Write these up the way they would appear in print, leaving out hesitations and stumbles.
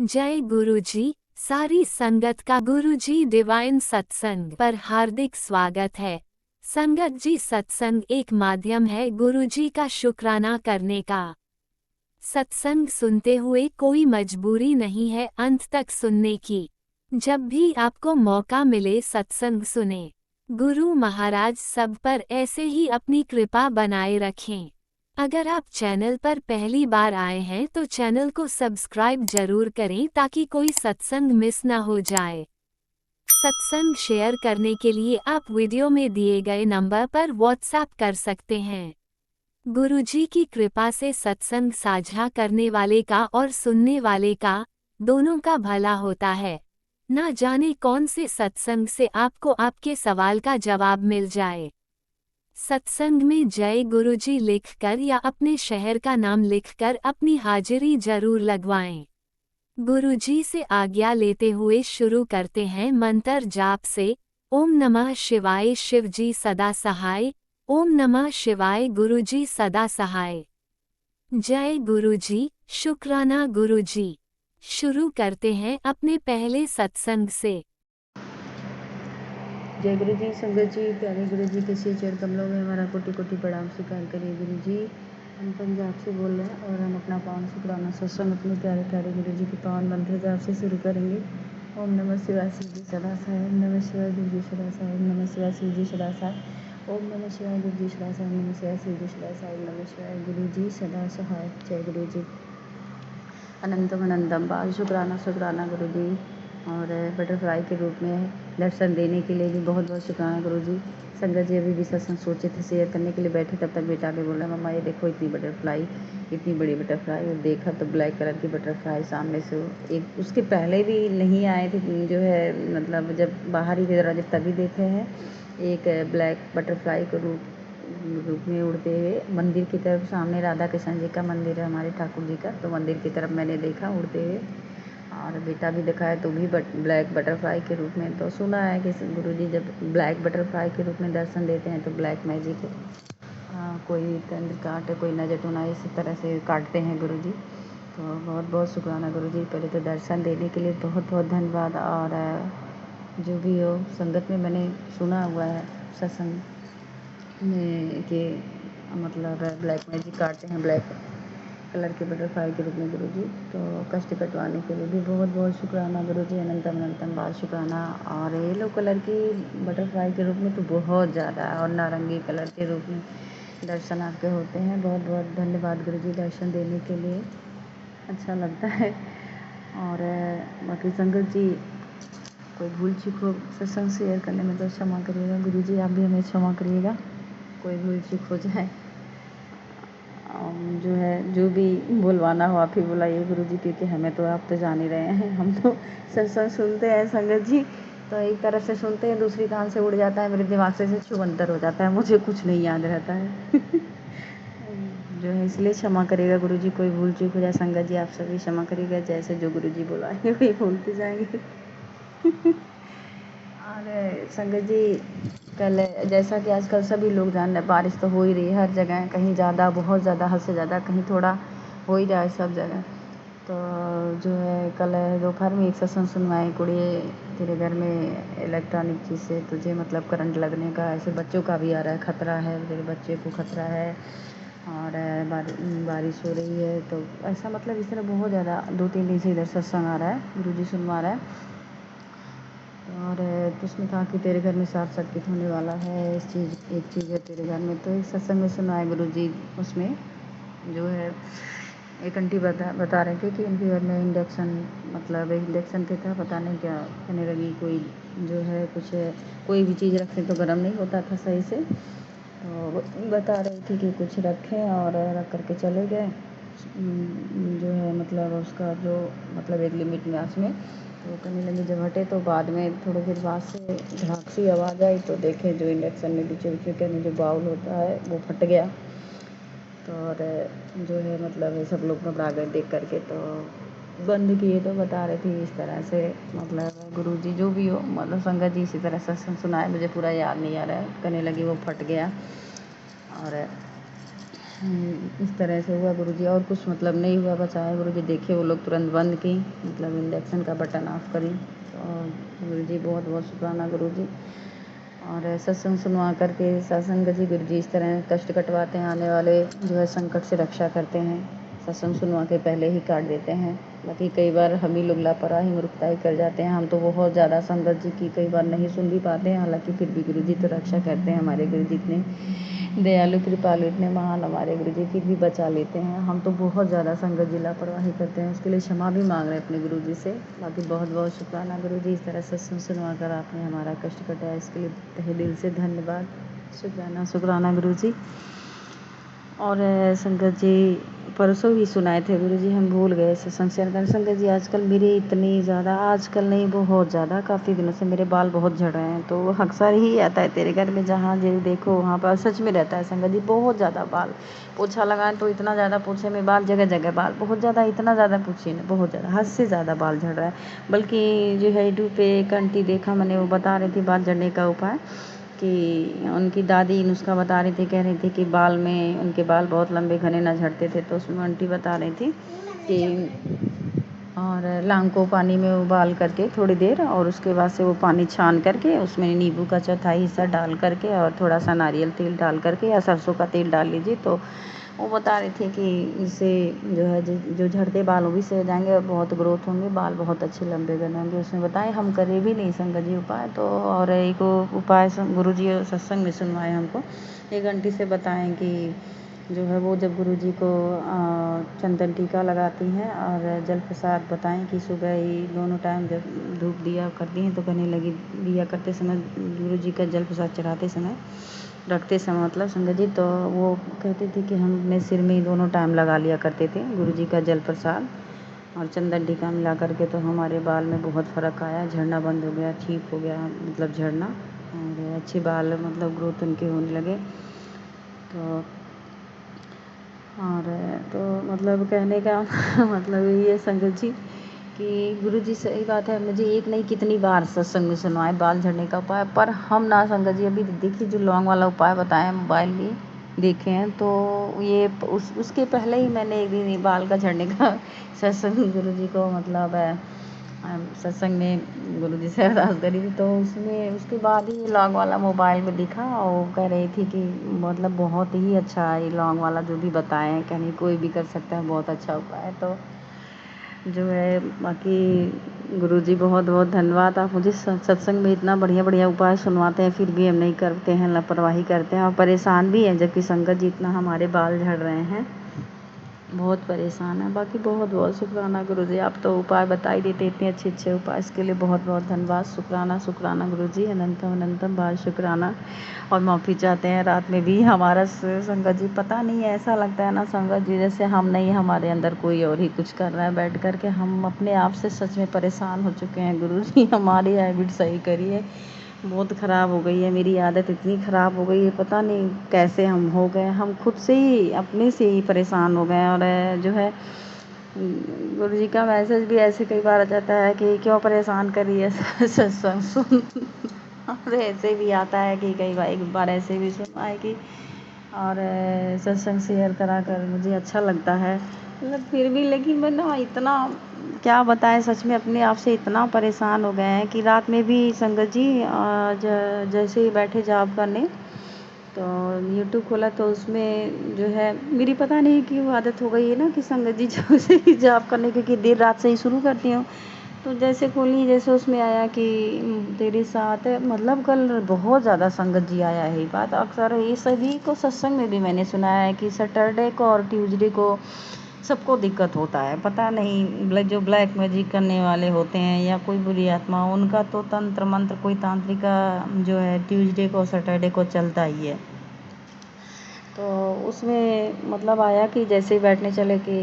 जय गुरुजी। सारी संगत का गुरुजी डिवाइन सत्संग पर हार्दिक स्वागत है। संगत जी, सत्संग एक माध्यम है गुरुजी का शुक्राना करने का। सत्संग सुनते हुए कोई मजबूरी नहीं है अंत तक सुनने की। जब भी आपको मौका मिले सत्संग सुने। गुरु महाराज सब पर ऐसे ही अपनी कृपा बनाए रखें। अगर आप चैनल पर पहली बार आए हैं तो चैनल को सब्सक्राइब जरूर करें ताकि कोई सत्संग मिस ना हो जाए। सत्संग शेयर करने के लिए आप वीडियो में दिए गए नंबर पर व्हाट्सएप कर सकते हैं। गुरुजी की कृपा से सत्संग साझा करने वाले का और सुनने वाले का दोनों का भला होता है। ना जाने कौन से सत्संग से आपको आपके सवाल का जवाब मिल जाए। सत्संग में जय गुरुजी लिखकर या अपने शहर का नाम लिखकर अपनी हाजिरी जरूर लगवाएं। गुरुजी से आज्ञा लेते हुए शुरू करते हैं मंत्र जाप से। ओम नमः शिवाय शिवजी सदा सहाय। ओम नमः शिवाय गुरुजी सदा सहाय। जय गुरुजी, शुक्राना गुरुजी। शुरू करते हैं अपने पहले सत्संग से। जय गुरु जी। संगत जी, प्यारे गुरु जी के श्री चरण कमलों में हमारा कोटि कोटि प्रणाम स्वीकार करिए गुरु जी। हम पंजाब से बोल रहे हैं और हम अपना पावन शुक्राना सत्संग अपने प्यारे प्यारे गुरु जी के पावन मंत्र जाप से शुरू करेंगे। ओम नमः शिवाय शिव जी सदा सहाय। ओम नमः शिवाय गुरु जी सदा सहाय। ओम नमः शिवाय शिव जी सदा सहाय। ओम नमः शिवाय गुरु जी सदा सहाय। ओम नमः शिवाय शिव जी सदा सहाय। ओम नमः शिवाय गुरु जी सदा सहाय। जय गुरु जी। अनंतम अनंतम बाल शुक्राना शुक्राना गुरु जी। और बटरफ्लाई के रूप में दर्शन देने के लिए भी बहुत बहुत शुक्राना गुरु जी। संगत जी अभी भी सत्संग सोचे थे शेयर करने के लिए बैठे, तब तक बेटा के बोल रहा है मम्मा ये देखो इतनी बटरफ्लाई, इतनी बड़ी बटरफ्लाई। और देखा तो ब्लैक कलर की बटरफ्लाई सामने से। एक उसके पहले भी नहीं आए थे, जो है मतलब जब बाहर ही थे जब तभी देखे हैं। एक ब्लैक बटरफ्लाई के रूप में उड़ते हुए मंदिर की तरफ, सामने राधा कृष्ण जी का मंदिर है हमारे ठाकुर जी का, तो मंदिर की तरफ मैंने देखा उड़ते हुए। और बेटा भी देखा है तो भी ब्लैक बटरफ्लाई के रूप में। तो सुना है कि गुरुजी जब ब्लैक बटरफ्लाई के रूप में दर्शन देते हैं तो ब्लैक मैजिक कोई तंत्र काट, कोई नजर टोना इस तरह से काटते हैं गुरुजी। तो बहुत बहुत शुक्राना गुरुजी। पहले तो दर्शन देने के लिए बहुत बहुत धन्यवाद। और जो भी हो संगत में मैंने सुना हुआ है सत्संग में कि मतलब ब्लैक मैजिक काटते हैं ब्लैक कलर के बटरफ्लाई के रूप में गुरुजी। तो कष्ट कटवाने के लिए भी बहुत बहुत शुक्राना गुरुजी। अनंतम अनंतम बार शुक्राना। और येलो कलर की बटरफ्लाई के रूप में तो बहुत ज़्यादा, और नारंगी कलर के रूप में दर्शन आपके होते हैं। बहुत बहुत धन्यवाद गुरुजी दर्शन देने के लिए, अच्छा लगता है। और बाकी संगत जी कोई भूल चूक हो सत्संग शेयर करने में तो क्षमा करिएगा गुरुजी, आप भी हमें क्षमा करिएगा कोई भूल चूक हो जाए। जो है जो भी बुलवाना हो आप ही बुलाइए गुरुजी, क्योंकि हमें तो आप तो जान ही रहे हैं, हम तो सत्संग सुनते हैं संगत जी, तो एक तरफ से सुनते हैं दूसरी कान से उड़ जाता है, मेरे दिमाग से छुमंतर हो जाता है, मुझे कुछ नहीं याद रहता है। जो है इसलिए क्षमा करिएगा गुरुजी, कोई भूल चूक हो जाए संगत जी आप सभी क्षमा करिएगा, जैसे जो गुरुजी बुलाएंगे वही बोलते जाएंगे। और संगत जी कल जैसा कि आजकल सभी लोग जान रहे, बारिश तो हो ही रही है हर जगह, कहीं ज़्यादा बहुत ज़्यादा हद से ज़्यादा, कहीं थोड़ा हो ही रहा है सब जगह। तो जो है कल दोपहर में एक सत्संग सुनवाए, कुड़िए तेरे घर में इलेक्ट्रॉनिक चीज़ से तुझे मतलब करंट लगने का, ऐसे बच्चों का भी आ रहा है खतरा है, तेरे बच्चे को खतरा है। और बारिश हो रही है तो ऐसा मतलब इस तरह बहुत ज़्यादा 2-3 दिन से इधर सत्संग आ रहा है, गुरुजी सुनवा रहा है। और तो उसने कहा कि तेरे घर में शॉर्ट सर्किट होने वाला है, एक चीज़ है तेरे घर में। तो एक सत्संग में सुनाए गुरुजी, उसमें जो है एक आंटी बता रहे थे कि उनके घर में इंडक्शन, मतलब इंडक्शन पे था, पता नहीं क्या कहने लगी, कोई जो है कुछ कोई भी चीज़ रखते तो गर्म नहीं होता था सही से। तो बता रही थी कि कुछ रखें और रख करके चले गए, जो है मतलब उसका जो मतलब एक लिमिट में आँच में, तो कहने लगी जब हटे तो बाद में थोड़ी देर बाद से झाँक सी आवाज़ आई, तो देखे जो इंडक्शन में बीचे कहने जो बाउल होता है वो फट गया। तो और जो है मतलब सब लोग घबरा गए देख करके, तो बंद किए। तो बता रही थी इस तरह से मतलब गुरुजी जो भी हो मतलब संगत जी इसी तरह सत्संग सुनाए, मुझे पूरा याद नहीं आ रहा है, कहने लगी वो फट गया। और इस तरह से हुआ गुरुजी, और कुछ मतलब नहीं हुआ, बचा है गुरुजी। देखिए वो लोग तुरंत बंद की, मतलब इंडक्शन का बटन ऑफ करी। तो गुरुजी बहुत बहुत शुक्राना गुरुजी। और सत्संग सुनवा करके सत्संग जी गुरुजी इस तरह कष्ट कटवाते हैं, आने वाले जो है संकट से रक्षा करते हैं। सत्संग सुनवा के पहले ही काट देते हैं। बाकी कई बार हम ही लोग लापरवाही मूर्खताई कर जाते हैं। हम तो बहुत ज़्यादा संगत जी की कई बार नहीं सुन भी पाते हैं, हालांकि फिर भी गुरुजी तो रक्षा करते हैं। हमारे गुरुजी इतने दयालु कृपालु, इतने महान हमारे गुरुजी, फिर भी बचा लेते हैं। हम तो बहुत ज़्यादा संगत जी लापरवाही करते हैं, उसके लिए क्षमा भी मांग रहे हैं अपने गुरुजी से। बाकी बहुत बहुत शुक्राना गुरुजी, इस तरह सत्संग सुनवा कर आपने हमारा कष्ट कटाया, इसके लिए तहे दिल से धन्यवाद। शुक्राना शुक्राना गुरुजी। और संगत जी परसों ही सुनाए थे गुरुजी, हम भूल गए सत्संग शेयर करना। संगत जी आजकल मेरे इतनी ज़्यादा, आजकल नहीं बहुत ज़्यादा, काफ़ी दिनों से मेरे बाल बहुत झड़ रहे हैं। तो अक्सर ही आता है तेरे घर में, जहाँ जो देखो वहाँ पर सच में रहता है संगत जी, बहुत ज़्यादा बाल। पोछा लगाएं तो इतना ज़्यादा पोछे में बाल, जगह जगह बाल, बहुत ज़्यादा, इतना ज़्यादा पूछिए ना, बहुत ज़्यादा, हद से ज़्यादा बाल झड़ रहा है। बल्कि जो है यूट्यूब पे एक आंटी देखा मैंने, वो बता रही थी बाल झड़ने का उपाय, कि उनकी दादी नुस्खा बता रही थी, कह रही थी कि बाल में उनके बाल बहुत लंबे घने ना झड़ते थे। तो उसमें आंटी बता रही थी कि और लौंग को पानी में उबाल करके थोड़ी देर, और उसके बाद से वो पानी छान करके उसमें नींबू का चौथाई हिस्सा डाल करके और थोड़ा सा नारियल तेल डाल करके या सरसों का तेल डाल लीजिए। तो वो बता रही थी कि इससे जो है जो झड़ते बाल वो भी सही हो जाएंगे और बहुत ग्रोथ होंगे, बाल बहुत अच्छे लंबे घने होंगे। उसमें बताएं, हम करे भी नहीं संगत जी उपाय। तो और एक उपाय गुरुजी सत्संग में सुनवाए हमको, एक आंटी से बताएं कि जो है वो जब गुरुजी को चंदन टीका लगाती हैं और जल प्रसाद, बताएं कि सुबह ही दोनों टाइम जब धूप दिया करती हैं तो कहने लगी, दिया करते समय गुरुजी का जल प्रसाद चढ़ाते समय, रखते समय मतलब संगत जी, तो वो कहती थी कि हम अपने सिर में ही दोनों टाइम लगा लिया करते थे गुरुजी का जल प्रसाद और चंदन टीका मिला करके। तो हमारे बाल में बहुत फ़र्क आया, झड़ना बंद हो गया, ठीक हो गया, मतलब झड़ना, और अच्छे बाल मतलब ग्रोथ उनके होने लगे। तो और तो मतलब कहने का मतलब ये है संगत जी कि गुरुजी, सही बात है, मुझे एक नहीं कितनी बार सत्संग में सुनवाए बाल झड़ने का उपाय, पर हम ना संगत जी अभी देखिए जो लौंग वाला उपाय बताया मोबाइल में देखे हैं, तो ये उसके पहले ही मैंने एक दिन ये बाल का झड़ने का सत्संग गुरुजी को मतलब सत्संग में गुरुजी से अरदास करी थी। तो उसमें उसके बाद ही लौंग वाला मोबाइल में दिखा और कह रही थी कि मतलब बहुत ही अच्छा है ये लौंग वाला जो भी बताए हैं, कहने कोई भी कर सकता है, बहुत अच्छा उपाय है। तो जो है बाकी गुरुजी बहुत बहुत धन्यवाद, आप मुझे सत्संग में इतना बढ़िया बढ़िया उपाय सुनवाते हैं, फिर भी हम नहीं करते हैं, लापरवाही करते हैं और परेशान भी हैं, जबकि संगत जी इतना हमारे बाल झड़ रहे हैं, बहुत परेशान है। बाकी बहुत बहुत शुक्राना गुरुजी, आप तो उपाय बता ही देते इतने अच्छे अच्छे उपाय, इसके लिए बहुत बहुत धन्यवाद। शुक्राना शुक्राना गुरुजी, अनंतम अनंतम बार शुक्राना। और माफ़ी चाहते हैं रात में भी हमारा संगत जी, पता नहीं ऐसा लगता है ना संगत जी जैसे हम नहीं, हमारे अंदर कोई और ही कुछ कर रहा है बैठ कर के। हम अपने आप से सच में परेशान हो चुके हैं गुरुजी, हमारी हैबिट सही करिए, बहुत ख़राब हो गई है, मेरी आदत इतनी ख़राब हो गई है, पता नहीं कैसे हम हो गए, हम खुद से ही अपने से ही परेशान हो गए। और जो है गुरुजी का मैसेज भी ऐसे कई बार आ जाता है कि क्यों परेशान करिए सत्संग सुन और ऐसे भी आता है कि कई बार, एक बार ऐसे भी सुना है कि और सत्संग शेयर करा कर मुझे अच्छा लगता है, मतलब फिर भी, लेकिन मैं ना इतना क्या बताएं, सच में अपने आप से इतना परेशान हो गए हैं कि रात में भी संगत जी जैसे ही बैठे जाप करने, तो यूट्यूब खोला तो उसमें जो है मेरी पता नहीं क्यों आदत हो गई है ना कि संगत जी जैसे ही जाप करने, क्योंकि देर रात से ही शुरू करती हूँ, तो जैसे खोली जैसे उसमें आया कि तेरे साथ, मतलब कल बहुत ज़्यादा संगत जी आया है। बात अक्सर ये सभी को सत्संग में भी मैंने सुना है कि सैटरडे को और ट्यूसडे को सबको दिक्कत होता है, पता नहीं जो ब्लैक मैजिक करने वाले होते हैं या कोई बुरी आत्मा, उनका तो तंत्र मंत्र कोई तांत्रिका जो है ट्यूसडे को सैटरडे को चलता ही है। तो उसमें मतलब आया कि जैसे ही बैठने चले कि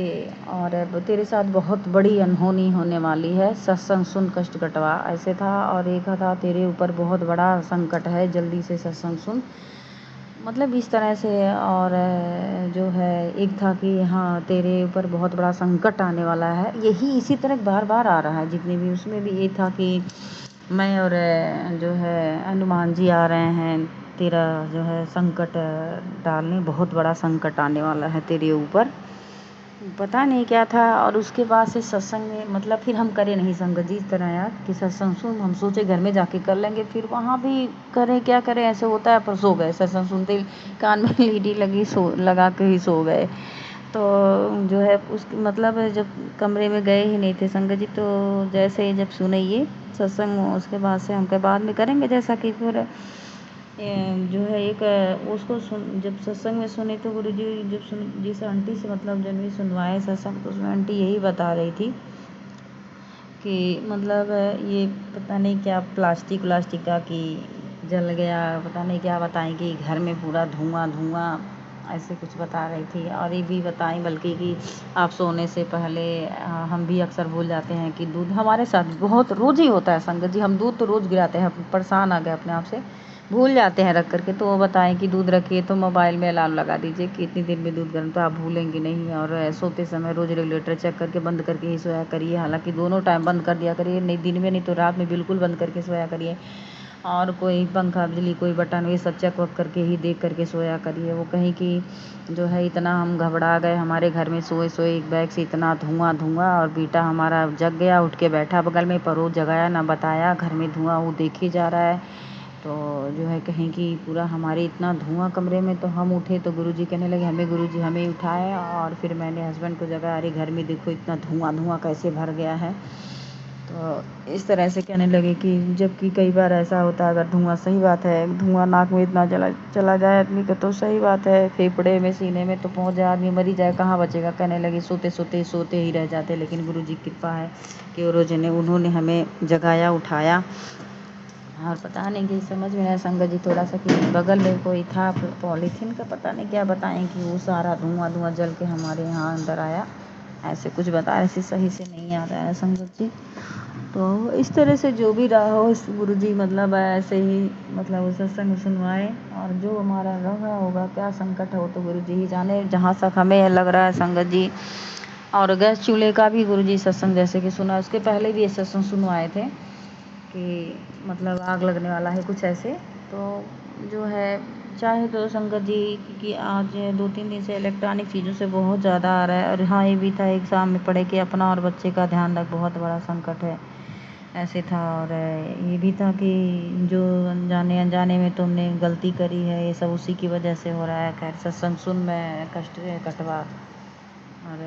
और तेरे साथ बहुत बड़ी अनहोनी होने वाली है, सत्संग सुन कष्ट कटवा, ऐसे था। और एक था तेरे ऊपर बहुत बड़ा संकट है, जल्दी से सत्संग सुन, मतलब इस तरह से। और जो है एक था कि हाँ तेरे ऊपर बहुत बड़ा संकट आने वाला है, यही इसी तरह बार बार आ रहा है जितने भी। उसमें भी ये था कि मैं और जो है हनुमान जी आ रहे हैं, तेरा जो है संकट डालने, बहुत बड़ा संकट आने वाला है तेरे ऊपर। पता नहीं क्या था। और उसके बाद से सत्संग में मतलब फिर हम करे नहीं संगत जी इस तरह यार कि सत्संग सुन, हम सोचे घर में जाके कर लेंगे, फिर वहाँ भी करें क्या करें, ऐसे होता है। पर सो गए, सत्संग सुनते ही कान में लीडी लगी, सो लगा के ही सो गए। तो जो है उस मतलब जब कमरे में गए ही नहीं थे संगत जी, तो जैसे ही जब सुने ये सत्संग, उसके बाद से हम कहे बाद में करेंगे, जैसा कि फिर जो है एक उसको सुन जब सत्संग में सुने तो गुरुजी जब सुन जिस आंटी से मतलब जब भी सुनवाए सत्संग, तो उसमें आंटी यही बता रही थी कि मतलब ये पता नहीं क्या प्लास्टिक का कि जल गया, पता नहीं क्या बताएं कि घर में पूरा धुआं धुआं ऐसे कुछ बता रही थी। और ये भी बताएं बल्कि कि आप सोने से पहले हम भी अक्सर भूल जाते हैं कि दूध, हमारे साथ बहुत रोज़ ही होता है संगत जी, हम दूध तो रोज़ गिराते हैं, परेशान आ गए अपने आप से, भूल जाते हैं रख करके। तो वो बताएं कि दूध रखिए तो मोबाइल में अलार्म लगा दीजिए कि इतनी देर में दूध गर्म, तो आप भूलेंगे नहीं। और सोते समय रोज़ रेगुलेटर चेक करके बंद करके ही सोया करिए, हालांकि दोनों टाइम बंद कर दिया करिए, नहीं दिन में नहीं तो रात में बिल्कुल बंद करके सोया करिए। और कोई पंखा बिजली कोई बटन ये सब चेक वक करके ही देख करके सोया करिए। वो कहीं कि जो है इतना हम घबरा गए, हमारे घर में सोए सोए एक बैग से इतना धुआं धुआं, और बेटा हमारा जग गया, उठ के बैठा बगल में, पर वो जगाया ना बताया, घर में धुआं वो देखे जा रहा है। तो जो है कहीं कि पूरा हमारे इतना धुआं कमरे में, तो हम उठे तो गुरुजी कहने लगे हमें, गुरुजी हमें उठाए। और फिर मैंने हस्बैंड को जगाया, अरे घर में देखो इतना धुआं धुआं कैसे भर गया है। तो इस तरह से कहने लगे कि जबकि कई बार ऐसा होता है, अगर धुआं, सही बात है, धुआं नाक में इतना चला जाए आदमी का तो सही बात है, फेफड़े में सीने में तो पहुंच जाए, आदमी मरी जाए, कहाँ बचेगा। कहने लगे सोते ही रह जाते। लेकिन गुरुजी की कृपा है कि वो रोज ने उन्होंने हमें जगाया, उठाया। और पता नहीं कि समझ में आया संगत जी थोड़ा सा कि बगल में कोई था पॉलीथीन का, पता नहीं क्या बताएं कि वो सारा धुआं धुआं जल के हमारे यहाँ अंदर आया, ऐसे कुछ बता रहे थे, सही से नहीं याद आया संगत जी। तो इस तरह से जो भी रहा हो, इस गुरुजी मतलब ऐसे ही मतलब सत्संग सुनवाए, और जो हमारा रहा होगा क्या संकट हो तो गुरुजी ही जाने। जहाँ तक हमें लग रहा है संगत जी, और गैस चूल्हे का भी गुरुजी सत्संग जैसे कि सुना, उसके पहले भी ये सत्संग सुनवाए थे कि मतलब आग लगने वाला है कुछ ऐसे। तो जो है चाहे तो संगत जी, क्योंकि आज 2-3 दिन से इलेक्ट्रॉनिक चीज़ों से बहुत ज़्यादा आ रहा है। और हाँ ये भी था एग्ज़ाम में पढ़े कि अपना और बच्चे का ध्यान रख, बहुत बड़ा संकट है, ऐसे था। और ये भी था कि जो अनजाने अनजाने में तुमने गलती करी है, ये सब उसी की वजह से हो रहा है। खैर सत्संग सुन मैं कष्ट कटवा, और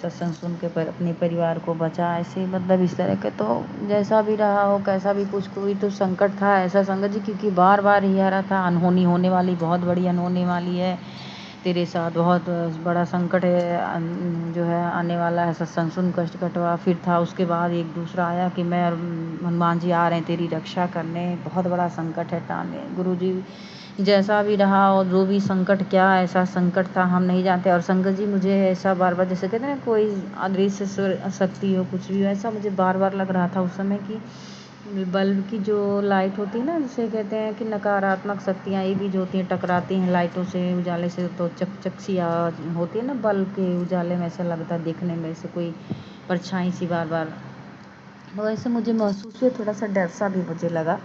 सत्संग सुन के पर अपने परिवार को बचा, ऐसे मतलब इस तरह के। तो जैसा भी रहा हो, कैसा भी कुछ, कोई तो संकट था ऐसा संगत जी, क्योंकि बार बार ही आ रहा था, अनहोनी होने वाली, बहुत बड़ी अनहोनी वाली है तेरे साथ, बहुत बड़ा संकट है जो है आने वाला है, सत्संग सुन कष्ट कटवा। फिर था उसके बाद एक दूसरा आया कि मैं हनुमान जी आ रहे हैं तेरी रक्षा करने, बहुत बड़ा संकट है टालने। गुरुजी जैसा भी रहा और जो भी संकट, क्या ऐसा संकट था हम नहीं जानते। और संगत जी मुझे ऐसा बार बार, जैसे कहते हैं ना कोई अदृश्य शक्ति हो, कुछ भी ऐसा मुझे बार बार लग रहा था उस समय कि बल्ब की जो लाइट होती है ना, जिसे कहते हैं कि नकारात्मक शक्तियाँ ये भी जो होती हैं टकराती हैं लाइटों से, उजाले से, तो चकचक सी आवाज़ होती है ना, बल्ब के उजाले में ऐसा लगता है देखने में ऐसे कोई परछाई सी बार बार, तो ऐसे मुझे महसूस हुआ, थोड़ा सा डर सा भी मुझे लगा।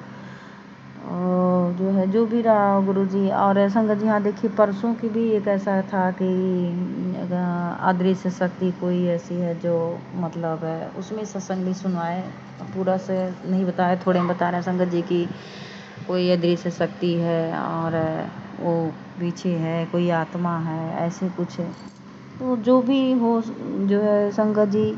और जो है जो भी रहा गुरुजी। और संगत जी हाँ देखिए, परसों की भी एक ऐसा था कि अदृश्य शक्ति कोई ऐसी है जो मतलब है, उसमें सत्संग भी सुनवाए, पूरा से नहीं बताया, थोड़े में बता रहे हैं संगत जी की कोई अदृश्य शक्ति है और वो पीछे है, कोई आत्मा है, ऐसे कुछ है। तो जो भी हो जो है संगत जी,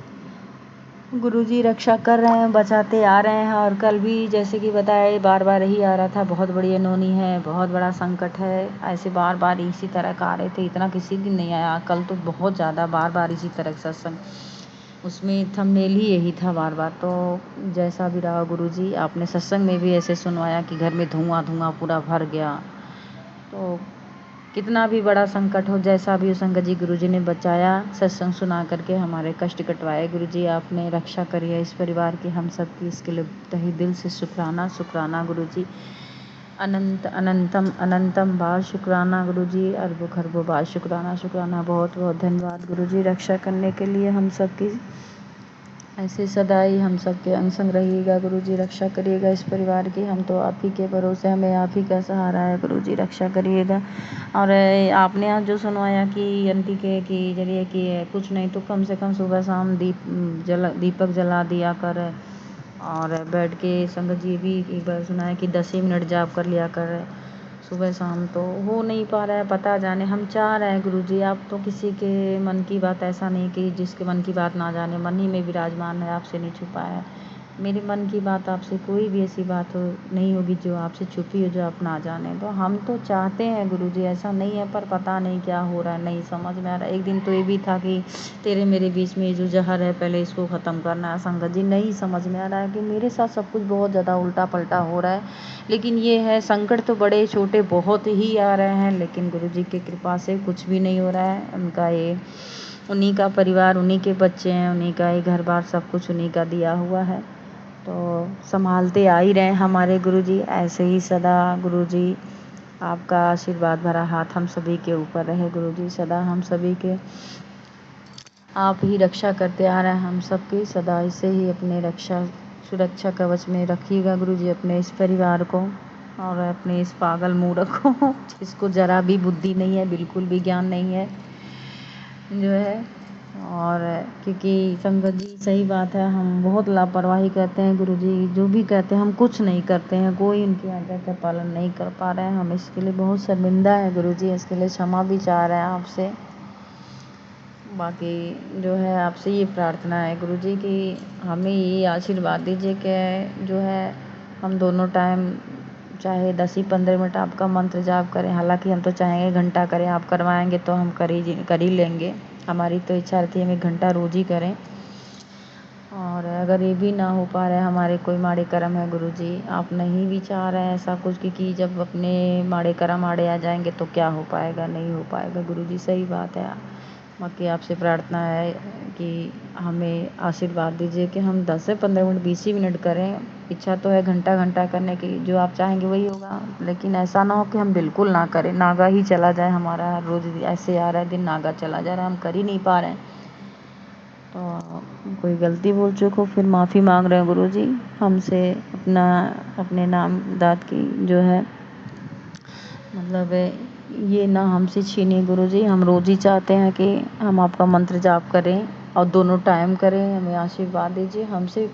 गुरुजी रक्षा कर रहे हैं, बचाते आ रहे हैं। और कल भी जैसे कि बताया बार बार यही आ रहा था, बहुत बड़ी अनहोनी है, बहुत बड़ा संकट है, ऐसे बार बार इसी तरह का आ रहे थे, इतना किसी दिन नहीं आया। कल तो बहुत ज़्यादा बार बार इसी तरह का सत्संग, उसमें थंबनेल ही यही था बार बार। तो जैसा भी रहा गुरुजी, आपने सत्संग में भी ऐसे सुनवाया कि घर में धुआं धुआं पूरा भर गया। तो कितना भी बड़ा संकट हो, जैसा भी हो, संगत जी गुरुजी ने बचाया, सत्संग सुना करके हमारे कष्ट कटवाए। गुरुजी आपने रक्षा करी है इस परिवार की, हम सब की, इसके लिए तहे दिल से शुक्राना शुक्राना गुरुजी, अनंत अनंतम अनंतम बार शुक्राना गुरुजी, अरबों खरबों बार शुक्राना शुक्राना, बहुत बहुत धन्यवाद गुरुजी रक्षा करने के लिए हम सब की। ऐसे सदा ही हम सबके अंग संग रहिएगा गुरुजी, रक्षा करिएगा इस परिवार की। हम तो आप ही के भरोसे, हमें आप ही का सहारा है गुरुजी, रक्षा करिएगा। और आपने आज जो सुनवाया कि आंटी के कि जरिए कि कुछ नहीं तो कम से कम सुबह शाम दीपक जला दिया कर, और बैठ के संगत जी भी एक बार सुना है कि 10 ही मिनट जाप कर लिया कर सुबह शाम। तो हो नहीं पा रहा है, पता जाने हम चाह रहे हैं गुरुजी। आप तो किसी के मन की बात ऐसा नहीं कि जिसके मन की बात ना जाने, मन ही में विराजमान है, आपसे नहीं छुपा है। मेरे मन की बात आपसे कोई भी ऐसी बात हो नहीं होगी जो आपसे छुपी हो, जो आप ना जाने। तो हम तो चाहते हैं गुरुजी, ऐसा नहीं है, पर पता नहीं क्या हो रहा है, नहीं समझ में आ रहा है। एक दिन तो ये भी था कि तेरे मेरे बीच में जो जहर है पहले इसको ख़त्म करना है संगत जी। नहीं समझ में आ रहा है कि मेरे साथ सब कुछ बहुत ज़्यादा उल्टा पलटा हो रहा है। लेकिन ये है, संकट तो बड़े छोटे बहुत ही आ रहे हैं, लेकिन गुरुजी की कृपा से कुछ भी नहीं हो रहा है। उनका ये, उन्हीं का परिवार, उन्हीं के बच्चे हैं, उन्हीं का ही घर बार सब कुछ उन्हीं का दिया हुआ है। तो संभालते आ ही रहे हमारे गुरुजी, ऐसे ही सदा गुरुजी आपका आशीर्वाद भरा हाथ हम सभी के ऊपर रहे गुरुजी। सदा हम सभी के आप ही रक्षा करते आ रहे हैं, हम सबकी सदा इसे ही अपने सुरक्षा कवच में रखिएगा गुरुजी, अपने इस परिवार को और अपने इस पागल मूर्ख को जिसको जरा भी बुद्धि नहीं है, बिल्कुल भी ज्ञान नहीं है जो है। और क्योंकि संगत जी सही बात है, हम बहुत लापरवाही करते हैं गुरुजी, जो भी कहते हैं हम कुछ नहीं करते हैं, कोई उनकी आज्ञा का पालन नहीं कर पा रहे हैं। हम इसके लिए बहुत शर्मिंदा है गुरुजी, इसके लिए क्षमा भी चाह रहे हैं आपसे। बाकी जो है आपसे ये प्रार्थना है गुरुजी कि हमें ये आशीर्वाद दीजिए कि जो है हम दोनों टाइम चाहे 10 ही 15 मिनट आपका मंत्र जाप करें। हालांकि हम तो चाहेंगे घंटा करें, आप करवाएंगे तो हम कर ही लेंगे। हमारी तो इच्छा रहती है हम 1 घंटा रोज़ ही करें। और अगर ये भी ना हो पा रहा है, हमारे कोई माड़े कर्म है गुरुजी, आप नहीं भी चाह रहे हैं ऐसा कुछ, क्योंकि जब अपने माड़े कर्म आड़े आ जाएंगे तो क्या हो पाएगा, नहीं हो पाएगा गुरुजी, सही बात है। बाकी आपसे प्रार्थना है कि हमें आशीर्वाद दीजिए कि हम 10 से 15 मिनट 20 ही मिनट करें। इच्छा तो है घंटा घंटा करने की, जो आप चाहेंगे वही होगा, लेकिन ऐसा ना हो कि हम बिल्कुल ना करें, नागा ही चला जाए हमारा। हर रोज़ ऐसे आ रहा है दिन, नागा चला जा रहा है, हम कर ही नहीं पा रहे हैं। तो कोई गलती भूल चूक हो फिर माफ़ी मांग रहे हैं गुरुजी हमसे, अपने नाम दाद की जो है मतलब ये ना हमसे छीनिए गुरुजी। हम रोज़ ही चाहते हैं कि हम आपका मंत्र जाप करें और दोनों टाइम करें, हमें आशीर्वाद दीजिए। हमसे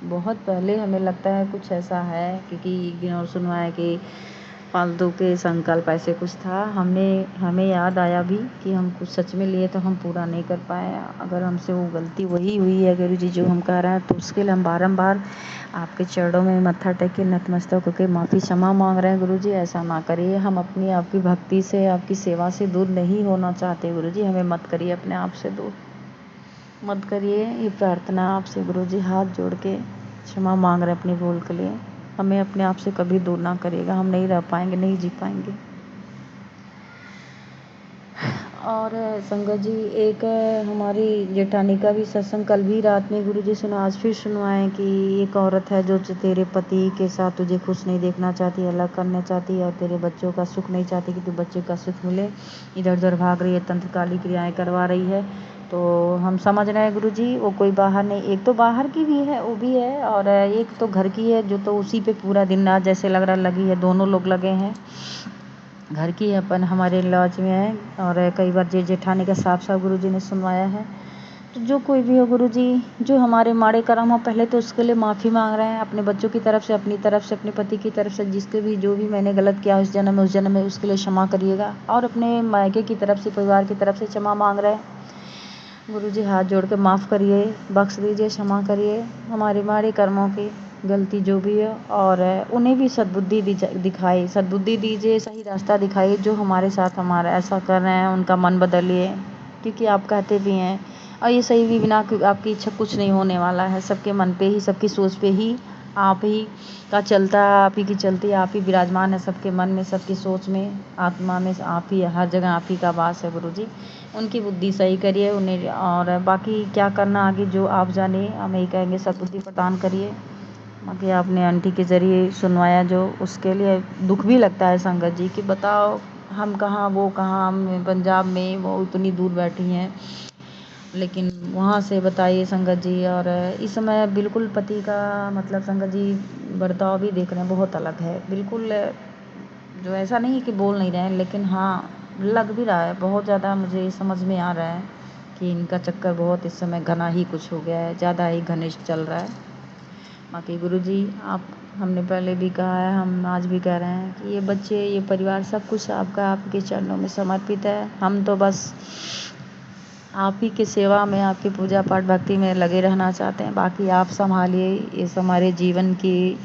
बहुत पहले हमें लगता है कुछ ऐसा है, क्योंकि एक दिन और सुनवाया है कि फालतू के संकल्प ऐसे कुछ था, हमें याद आया भी कि हम कुछ सच में लिए तो हम पूरा नहीं कर पाए। अगर हमसे वो गलती वही हुई है गुरुजी जो हम कह रहे हैं, तो उसके लिए हम बारंबार आपके चरणों में मत्था टेक के नतमस्तक होकर माफ़ी क्षमा मांग रहे हैं गुरुजी। ऐसा ना करिए, हम अपनी आपकी भक्ति से, आपकी सेवा से दूर नहीं होना चाहते गुरुजी, हमें मत करिए अपने आप से दूर, मत करिए। ये प्रार्थना आपसे गुरुजी हाथ जोड़ के क्षमा मांग रहे हैं अपनी भूल के लिए। हमें अपने आप से कभी दूर ना करिएगा, हम नहीं रह पाएंगे, नहीं जी पाएंगे। और संगत जी एक हमारी जेठानी का भी सत्संग कल भी रात में गुरुजी सुना, आज फिर सुनवाएं कि एक औरत है जो तेरे पति के साथ तुझे खुश नहीं देखना चाहती, अलग करना चाहती है, और तेरे बच्चों का सुख नहीं चाहती कि तू बच्चे का सुख मिले, इधर उधर भाग रही है, तंत्रकाली क्रियाएं करवा रही है। तो हम समझ रहे हैं गुरुजी वो कोई बाहर नहीं, एक तो बाहर की भी है, वो भी है, और एक तो घर की है जो तो उसी पे पूरा दिन रात जैसे लग रहा लगी है, दोनों लोग लगे हैं। घर की अपन हमारे लॉज में है, और कई बार जेठानी का साफ गुरुजी ने सुनवाया है। तो जो कोई भी हो गुरुजी, जो हमारे माड़े कर्म हो, पहले तो उसके लिए माफ़ी मांग रहे हैं अपने बच्चों की तरफ से, अपनी तरफ से, अपने पति की तरफ से, जिसके भी जो भी मैंने गलत किया उस जन्म में उसके लिए क्षमा करिएगा, और अपने मायके की तरफ से, परिवार की तरफ से क्षमा मांग रहे हैं गुरुजी। हाथ जोड़ के माफ़ करिए, बख्श दीजिए, क्षमा करिए हमारे माड़े कर्मों की गलती जो भी है, और उन्हें भी सद्बुद्धि दिखाई, सद्बुद्धि दीजिए, सही रास्ता दिखाइए। जो हमारे साथ हमारा ऐसा कर रहे हैं उनका मन बदलिए, क्योंकि आप कहते भी हैं और ये सही भी, बिना आपकी इच्छा कुछ नहीं होने वाला है। सबके मन पे ही, सबकी सोच पे ही आप ही का चलता है, आप ही की चलती है, आप ही विराजमान है सबके मन में, सबकी सोच में, आत्मा में, आप ही, हर जगह आप ही का वास है गुरुजी। उनकी बुद्धि सही करिए उन्हें, और बाकी क्या करना आगे जो आप जानिए, हम यही कहेंगे सद्बुद्धि प्रदान करिए। बाकी आपने आंटी के ज़रिए सुनवाया जो, उसके लिए दुख भी लगता है संगत जी कि बताओ हम कहाँ वो कहाँ, हम पंजाब में, वो इतनी दूर बैठी हैं, लेकिन वहाँ से बताइए संगत जी। और इस समय बिल्कुल पति का मतलब संगत जी बर्ताव भी देख रहे हैं बहुत अलग है बिल्कुल। जो ऐसा नहीं है कि बोल नहीं रहे हैं, लेकिन हाँ लग भी रहा है बहुत ज़्यादा। मुझे समझ में आ रहा है कि इनका चक्कर बहुत इस समय घना ही कुछ हो गया है, ज़्यादा ही घनिष्ठ चल रहा है। बाकी गुरुजी आप, हमने पहले भी कहा है, हम आज भी कह रहे हैं कि ये बच्चे, ये परिवार, सब कुछ आपका, आपके चरणों में समर्पित है। हम तो बस आप ही की सेवा में, आपकी पूजा पाठ भक्ति में लगे रहना चाहते हैं। बाकी आप संभालिए इस हमारे जीवन की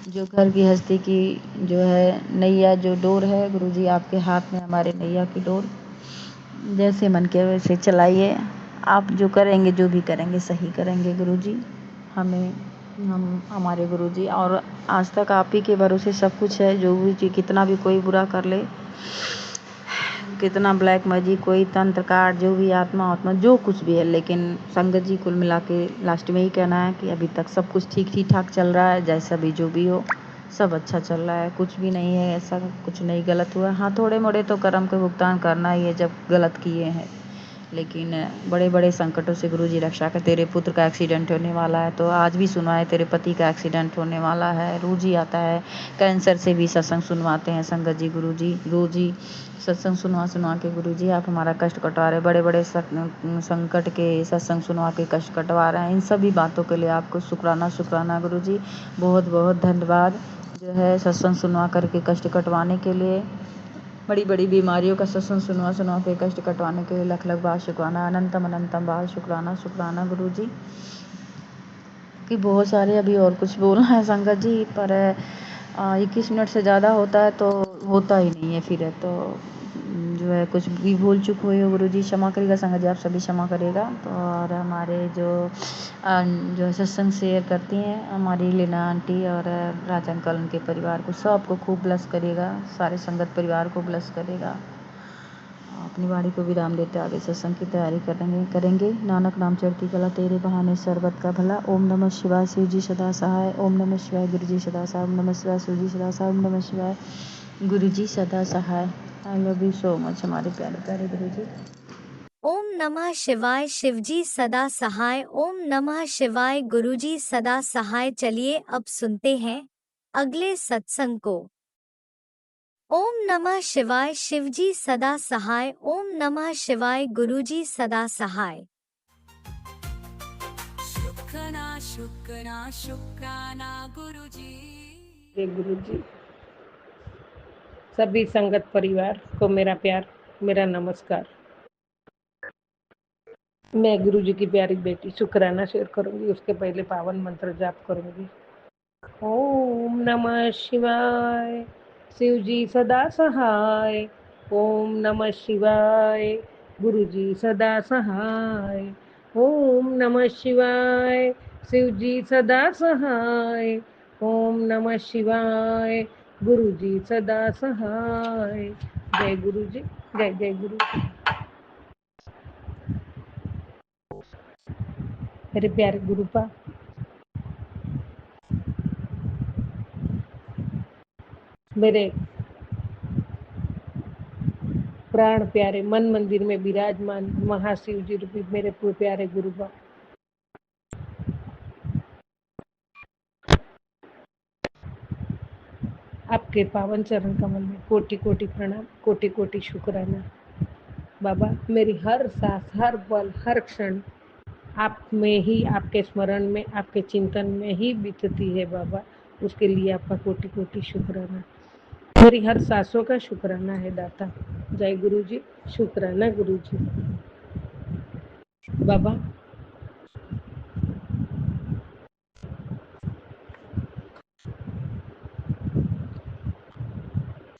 जो घर गृहस्थी की जो है नैया, जो डोर है गुरुजी आपके हाथ में, हमारे नैया की डोर जैसे मन के वैसे चलाइए। आप जो करेंगे, जो भी करेंगे सही करेंगे गुरुजी। हम हमारे गुरुजी, और आज तक आप ही के भरोसे सब कुछ है। जो भी कितना भी कोई बुरा कर ले, कितना ब्लैक मैजिक, कोई तंत्र कार्ड, जो भी आत्मा जो कुछ भी है, लेकिन संगत जी कुल मिला के लास्ट में ही कहना है कि अभी तक सब कुछ ठीक ठीक ठाक चल रहा है। जैसा भी जो भी हो सब अच्छा चल रहा है, कुछ भी नहीं है ऐसा, कुछ नहीं गलत हुआ। हाँ थोड़े मोड़े तो कर्म का भुगतान करना ही है जब गलत किए हैं, लेकिन बड़े बड़े संकटों से गुरुजी रक्षा कर। तेरे पुत्र का एक्सीडेंट होने वाला है, तो आज भी सुना है तेरे पति का एक्सीडेंट होने वाला है। रोज ही आता है, कैंसर से भी सत्संग सुनवाते हैं संगत जी गुरुजी। रोज ही सत्संग सुनवा के गुरुजी आप हमारा कष्ट कटवा रहे हैं। बड़े बड़े संकट के सत्संग सुनवा के कष्ट कटवा रहे हैं। इन सभी बातों के लिए आपको शुक्राना गुरुजी, बहुत बहुत धन्यवाद। जो है सत्संग सुनवा करके कष्ट कटवाने के लिए, बड़ी बड़ी बीमारियों का सत्संग सुनवा के कष्ट कटवाने के लिए लख लख बार शुक्राना, अनंतम बार शुक्राना गुरुजी। कि बहुत सारे अभी और कुछ बोलना है संगत जी, पर 21 मिनट से ज़्यादा होता है तो होता ही नहीं है फिर। तो जो है कुछ भी भूल चूक हुई हो गुरुजी क्षमा करिएगा संगत जी, आप सभी क्षमा करिएगा। तो और हमारे जो सत्संग शेयर करती हैं हमारी लीना आंटी और राजा अंकल, उनके परिवार को सबको खूब ब्लेस करिएगा, सारे संगत परिवार को ब्लेस करेगा। अपनी वाणी को विराम देते आगे सत्संग की तैयारी करेंगे। नानक नाम चढ़ती कला, तेरे बहाने सर्वत का भला। ओम नमः शिवाय, शिव जी सदा सहाय। ओम नमः शिवाय, गुरु जी सदा सहाय। ओम नमः शिवाय, शिव जी सदा सहाय। ओम नमः शिवाय, गुरु जी सदा सहाय। I love you so much हमारे प्यारे प्यारे गुरु जी। ओम नमः शिवाय, शिवजी सदा सहाय। ओम नमः शिवाय, गुरुजी सदा सहाय। चलिए अब सुनते हैं अगले सत्संग को। ओम नमः शिवाय, शिवजी सदा सहाय। ओम नमः शिवाय, गुरुजी सदा सहाय। शुक्राना गुरुजी। गुरुजी, सभी संगत परिवार को मेरा प्यार, मेरा नमस्कार। मैं गुरुजी की प्यारी बेटी शुक्राना शेयर करूंगी, उसके पहले पावन मंत्र जाप करूंगी। ओम नमः शिवाय, शिवजी सदा सहाय। ओम नमः शिवाय, गुरुजी सदा सहाय। ओम नमः शिवाय, शिवजी सदा सहाय। ओम नमः शिवाय, गुरुजी सदा सहाय। जय गुरुजी, जय जय गुरुजी। मेरे प्यारे गुरुपा, मेरे प्राण प्यारे मन मंदिर में विराजमान महाशिव जी रूपी मेरे प्यारे गुरुपा, आपके पावन चरण कमल में कोटि कोटि प्रणाम, कोटि कोटि शुक्राना। बाबा, मेरी हर सांस, हर पल, हर क्षण आप में ही, आपके स्मरण में, आपके चिंतन में ही बीतती है बाबा। उसके लिए आपका कोटि कोटि शुक्राना। मेरी हर सांसों का शुक्राना है दाता। जय गुरु जी, शुक्राना गुरु जी। बाबा,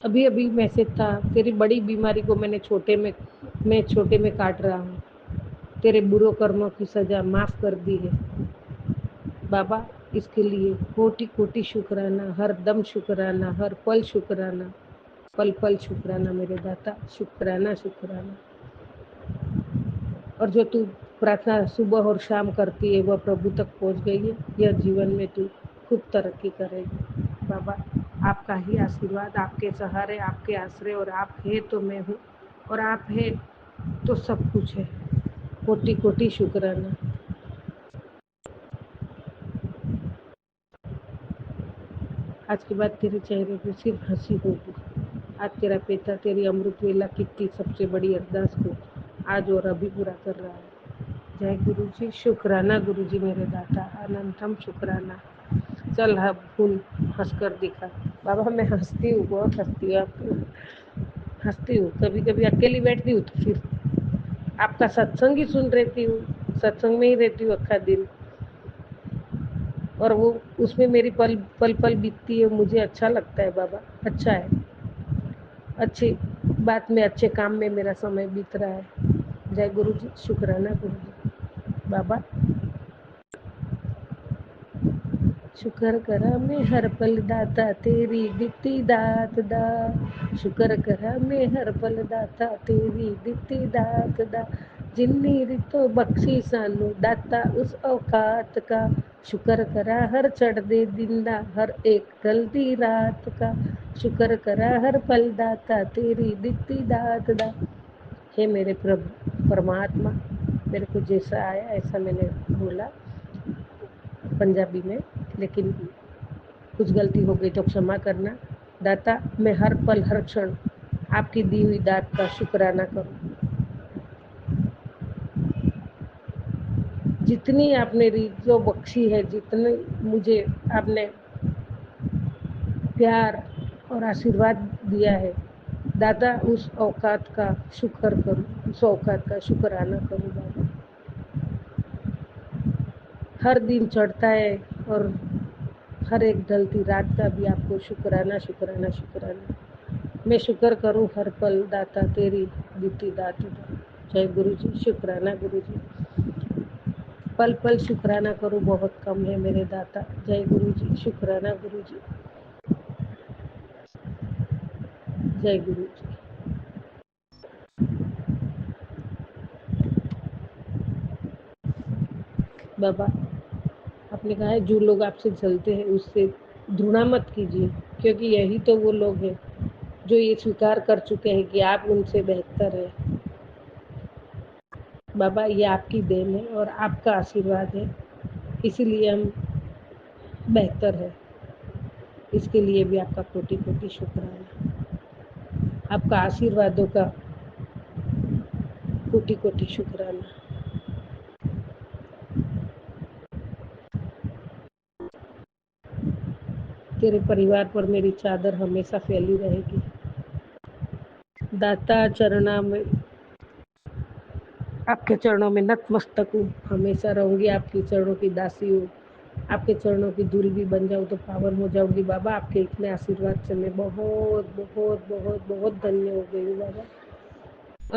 अभी अभी मैसेज था, तेरी बड़ी बीमारी को मैं छोटे में काट रहा हूँ। तेरे बुरे कर्मों की सजा माफ कर दी है बाबा। इसके लिए कोटि कोटि शुक्राना, हर दम शुक्राना, हर पल शुक्राना, पल पल शुक्राना मेरे दाता। शुक्राना शुक्राना। और जो तू प्रार्थना सुबह और शाम करती है वह प्रभु तक पहुंच गई है। यह जीवन में तू खूब तरक्की करेगी बाबा। आपका ही आशीर्वाद, आपके सहारे, आपके आश्रय, और आप है तो मैं हूँ, और आप है तो सब कुछ है। कोटि कोटि शुक्राना। आज के बाद तेरे चेहरे पे सिर्फ हंसी होगी। आज तेरा पिता तेरी अमृत वेला कितनी सबसे बड़ी अरदास को आज और अभी पूरा कर रहा है। जय गुरु जी। शुक्राना गुरु जी मेरे दाता, अनंतम शुक्राना। चल अब फूल हंस कर दिखा। बाबा मैं हंसती हूँ, बहुत हंसती हूँ, आपको हंसती हूँ। कभी कभी अकेली बैठती हूँ तो फिर आपका सत्संग ही सुन रहती हूँ, सत्संग में ही रहती हूँ अक्खा दिन, और वो उसमें मेरी पल पल पल बीतती है। मुझे अच्छा लगता है बाबा, अच्छा है, अच्छी बात में अच्छे काम में मेरा समय बीत रहा है। जय गुरु जी। शुक्राना गुरु जी। बाबा शुक्र करा मैं हर पल दाता तेरी दित्ती दात दा। शुक्र करा मैं हर पल दाता तेरी दित्ती दात दा। जिन्नी रितो बख्शी सानू दाता उस औकात का। शुक्र करा हर चढ़दे दिन दा, हर एक ढलदी रात का। शुक्र करा हर पल दाता तेरी दित्ती दात दा। हे मेरे प्रभु परमात्मा, मेरे को जैसा आया ऐसा मैंने बोला पंजाबी में, लेकिन कुछ गलती हो गई तो क्षमा करना। दाता मैं हर पल हर क्षण आपकी दी हुई दात का शुक्राना करूं। जितनी आपने रीतो बख्शी है, जितने मुझे आपने प्यार और आशीर्वाद दिया है, दाता उस औकात का शुक्र करूं, उस औकात का शुक्राना करूं बाबा। हर दिन चढ़ता है और हर एक ढलती रात का भी आपको शुक्राना शुक्राना शुक्राना। मैं शुक्र करूं हर पल दाता तेरी बीती दात का। जय गुरु जी। शुक्राना गुरु जी। पल पल शुक्राना करूं बहुत कम है मेरे दाता। जय गुरु जी। शुक्राना गुरु जी। जय गुरु जी। बाबा आपने कहा है जो लोग आपसे जलते हैं उससे घृणा मत कीजिए, क्योंकि यही तो वो लोग हैं जो ये स्वीकार कर चुके हैं कि आप उनसे बेहतर हैं। बाबा ये आपकी देन है और आपका आशीर्वाद है, इसीलिए हम बेहतर है। इसके लिए भी आपका कोटि कोटि शुक्राना। आपका आशीर्वादों का कोटि कोटि शुक्राना। तेरे परिवार पर मेरी चादर हमेशा फैली रहेगी। दाता चरणा में आपके चरणों में नतमस्तक हूँ, हमेशा रहूंगी, आपके चरणों की दासी हूँ। आपके चरणों की धूल भी बन जाऊँ तो पावन हो जाऊंगी बाबा। आपके इतने आशीर्वाद से मैं बहुत बहुत बहुत बहुत धन्य हो गई हूँ बाबा।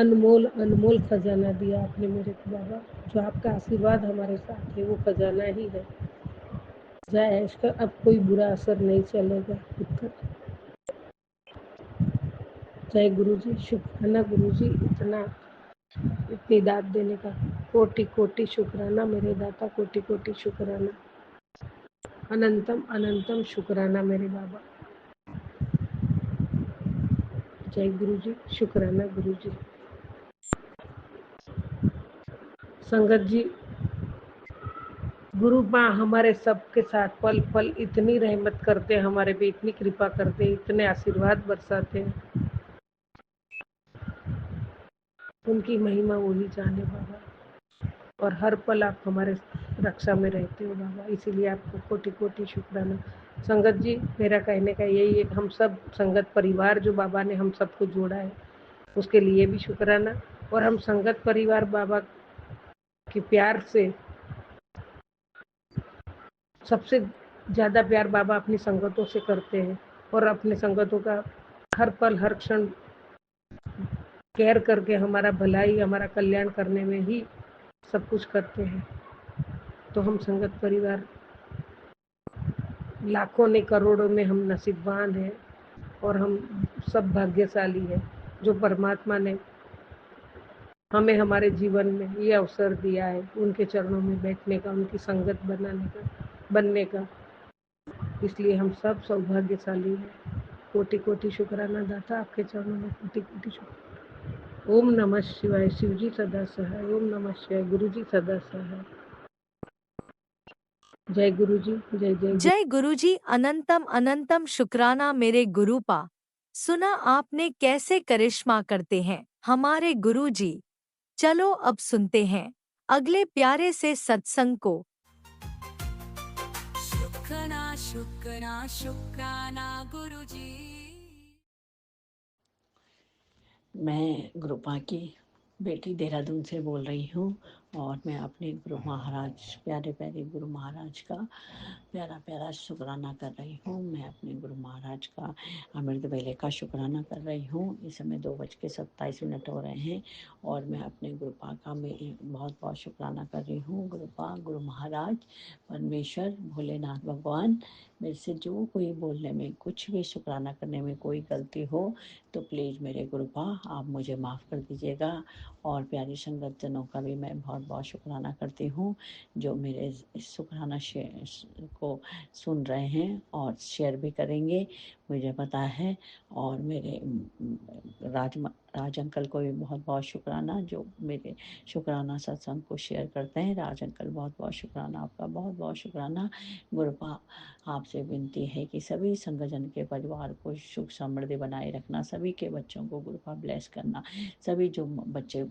अनमोल अनमोल खजाना दिया आपने मेरे को बाबा। जो आपका आशीर्वाद हमारे साथ है वो खजाना ही है। जय इसका अब कोई बुरा असर नहीं चलेगा पुत्र। जय गुरु जी। शुक्राना गुरु जी, इतनी दात देने का कोटि कोटि शुक्राना मेरे दाता। कोटि कोटि शुक्राना। अनंतम अनंतम शुक्राना मेरे बाबा। जय गुरु जी। शुक्राना गुरु जी। संगत जी, गुरु माँ हमारे सबके साथ पल पल इतनी रहमत करते हैं, हमारे पे इतनी कृपा करते हैं, इतने आशीर्वाद बरसाते हैं। उनकी महिमा वही जाने बाबा। और हर पल आप हमारे रक्षा में रहते हो बाबा, इसीलिए आपको कोटि कोटि शुक्राना। संगत जी, मेरा कहने का यही है, हम सब संगत परिवार जो बाबा ने हम सबको जोड़ा है उसके लिए भी शुक्राना। और हम संगत परिवार बाबा के प्यार से, सबसे ज़्यादा प्यार बाबा अपनी संगतों से करते हैं और अपने संगतों का हर पल हर क्षण केयर करके हमारा भलाई हमारा कल्याण करने में ही सब कुछ करते हैं। तो हम संगत परिवार लाखों ने करोड़ों में हम नसीबवान हैं और हम सब भाग्यशाली हैं जो परमात्मा ने हमें हमारे जीवन में ये अवसर दिया है उनके चरणों में बैठने का, उनकी संगत बनने का। इसलिए हम सब सौभाग्यशाली हैं। कोटि कोटि शुक्राना दाता, आपके चरणों में कोटि कोटि शुक्र। ओम नमः शिवाय। शिव जी सदा सहाय। ओम नमः शिवाय। गुरु जी सदा सहाय। जय गुरु जी। जय जय जय गुरुजी। अनंतम अनंतम शुक्राना मेरे गुरुपा। सुना आपने कैसे करिश्मा करते हैं हमारे गुरुजी। चलो अब सुनते हैं अगले प्यारे से सत्संग को। शुक्राना शुक्राना शुक्राना गुरुजी। मैं गुरुपा की बेटी देहरादून से बोल रही हूँ और मैं अपने गुरु महाराज प्यारे प्यारे गुरु महाराज का प्यारा प्यारा शुक्राना कर रही हूँ। मैं अपने गुरु महाराज का अमृत वेले का शुक्राना कर रही हूँ। इस समय 2:27 हो रहे हैं और मैं अपने गुरुपा का मैं बहुत बहुत शुक्राना कर रही हूँ। गुरुपा, गुरु महाराज, परमेश्वर, भोलेनाथ भगवान, मेरे से जो कोई बोलने में कुछ भी शुक्राना करने में कोई गलती हो तो प्लीज़ मेरे गुरुपा आप मुझे माफ़ कर दीजिएगा। और प्यारी संगत जनों का भी मैं बहुत बहुत शुक्राना करती हूँ जो मेरे इस शुक्राना शेयर को सुन रहे हैं और शेयर भी करेंगे, मुझे पता है। और मेरे राज अंकल को भी बहुत बहुत शुक्राना जो मेरे शुक्राना सत्संग को शेयर करते हैं। राज अंकल बहुत बहुत शुक्राना, आपका बहुत बहुत शुक्राना। गुरुपा आपसे विनती है कि सभी संगजन के परिवार को सुख समृद्धि बनाए रखना, सभी के बच्चों को गुरुपा ब्लेस करना, सभी जो बच्चे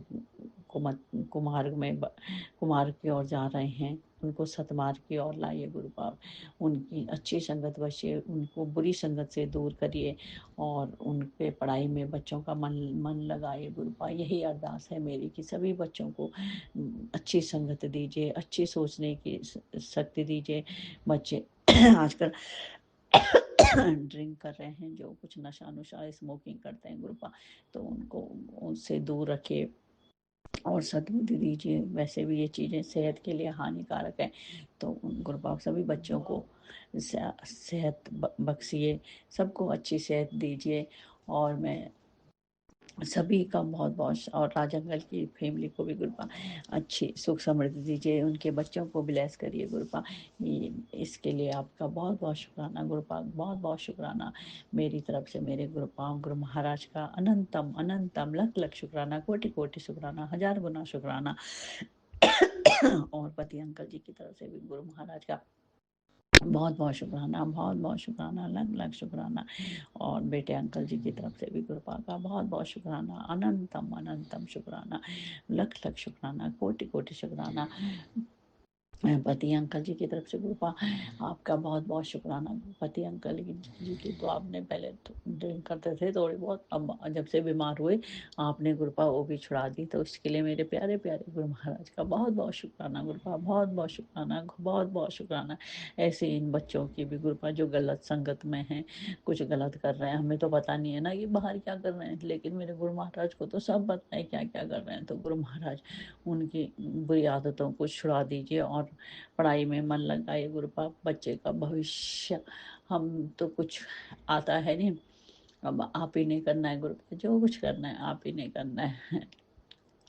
कुमार की ओर जा रहे हैं उनको सतमार्ग की ओर लाइए गुरुपा। उनकी अच्छी संगत बचिए, उनको बुरी संगत से दूर करिए और उनके पढ़ाई में बच्चों का मन लगाइए गुरुपा। यही अरदास है मेरी कि सभी बच्चों को अच्छी संगत दीजिए, अच्छी सोचने की शक्ति दीजिए। बच्चे आजकल ड्रिंक कर रहे हैं, जो कुछ नशा नुशा स्मोकिंग करते हैं गुरुपा, तो उनको उनसे दूर रखिए और सद्बुद्धि दीजिए। वैसे भी ये चीज़ें सेहत के लिए हानिकारक हैं, तो गुरुपा सभी बच्चों को सेहत बख्शिए, सबको अच्छी सेहत दीजिए। और मैं सभी का बहुत बहुत और राज अंकल की फैमिली को भी गुरुपा अच्छी सुख समृद्धि दीजिए, उनके बच्चों को ब्लेस करिए गुरुपा। इसके लिए आपका बहुत बहुत शुक्राना गुरुपा, बहुत बहुत शुक्राना मेरी तरफ से मेरे गुरुपा गुरु महाराज का अनंतम अनंतम लख लख शुक्राना, कोटि कोटि शुक्राना, 1000 गुना शुक्राना। और पति अंकल जी की तरफ से भी गुरु महाराज का बहुत बहुत शुक्राना, बहुत बहुत शुक्राना, लख लख शुक्राना। और बेटे अंकल जी की तरफ से भी गुरुपा का बहुत बहुत शुक्राना, अनंतम अनंतम शुक्राना, लख लख शुक्राना, कोटि कोटि शुक्राना। पति अंकल जी की तरफ से गुरुपा आपका बहुत बहुत शुक्राना। पति अंकल जी की तो आपने पहले तो ड्रिंक करते थे थोड़ी बहुत, अब जब से बीमार हुए आपने गुरुपा वो भी छुड़ा दी, तो इसके लिए मेरे प्यारे प्यारे गुरु महाराज का बहुत बहुत शुक्राना गुरुपा, बहुत बहुत शुक्राना, बहुत बहुत शुक्राना। ऐसे इन बच्चों की भी गुरुपा जो गलत संगत में हैं, कुछ गलत कर रहे हैं, हमें तो पता नहीं है ना कि बाहर क्या कर रहे हैं, लेकिन मेरे गुरु महाराज को तो सब पता है क्या क्या कर रहे हैं। तो गुरु महाराज उनकी बुरी आदतों को छुड़ा दीजिए और पढ़ाई में मन लगाइए गुरुपा। बच्चे का भविष्य हम तो कुछ आता है नहीं, अब आप ही ने करना है गुरुपा, जो कुछ करना है आप ही ने करना है।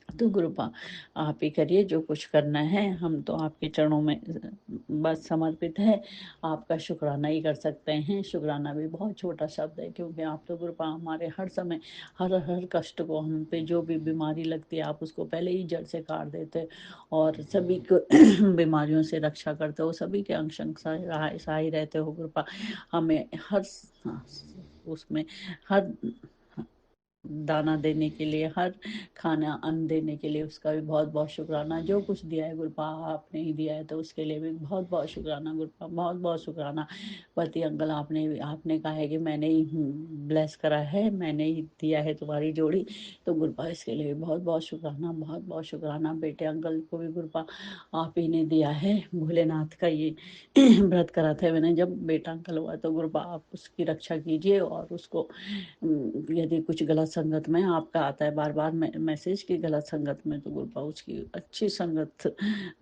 तो गुरुपा आप ही करिए जो कुछ करना है, हम तो आपके चरणों में बस समर्पित है। आपका शुक्राना ही कर सकते हैं। शुक्राना भी बहुत छोटा शब्द है, क्योंकि आप तो गुरुपा हमारे हर समय हर कष्ट को, हम पे जो भी बीमारी लगती है आप उसको पहले ही जड़ से काट देते और सभी को बीमारियों से रक्षा करते हो, सभी के अंग संग सहाय रहते हो गुरुपा। हमें हर उसमें हर दाना देने के लिए, हर खाना अन्न देने के लिए उसका भी बहुत बहुत शुक्राना। जो कुछ दिया है गुरुपा आपने ही दिया है, तो उसके लिए भी बहुत बहुत शुक्राना गुरुपा, बहुत बहुत शुक्राना। पति अंकल आपने कहा है कि मैंने ही ब्लेस करा है, मैंने ही दिया है तुम्हारी जोड़ी, तो गुरुपा इसके लिए भी बहुत बहुत शुक्राना, बहुत बहुत शुक्राना। बेटे अंकल को भी गुरुपा आप ही ने दिया है, भोलेनाथ का ये व्रत करा था मैंने जब बेटा अंकल हुआ, तो गुरुपा आप उसकी रक्षा कीजिए और उसको यदि कुछ गलत संगत में आपका आता है बार बार मैसेज की गलत संगत में, तो गुरुपा उसकी अच्छी संगत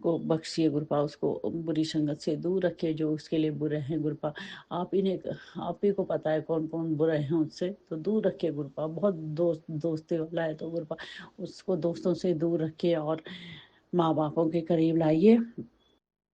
को बख्शिए गुरुपा, उसको बुरी संगत से दूर रखिए जो उसके लिए बुरे हैं गुरुपा। आप ही को पता है कौन कौन बुरे हैं, उससे तो दूर रखिए गुरुपा। बहुत दोस्ती वाला है तो गुरुपा उसको दोस्तों से दूर रखिए और माँ बापों के करीब लाइए।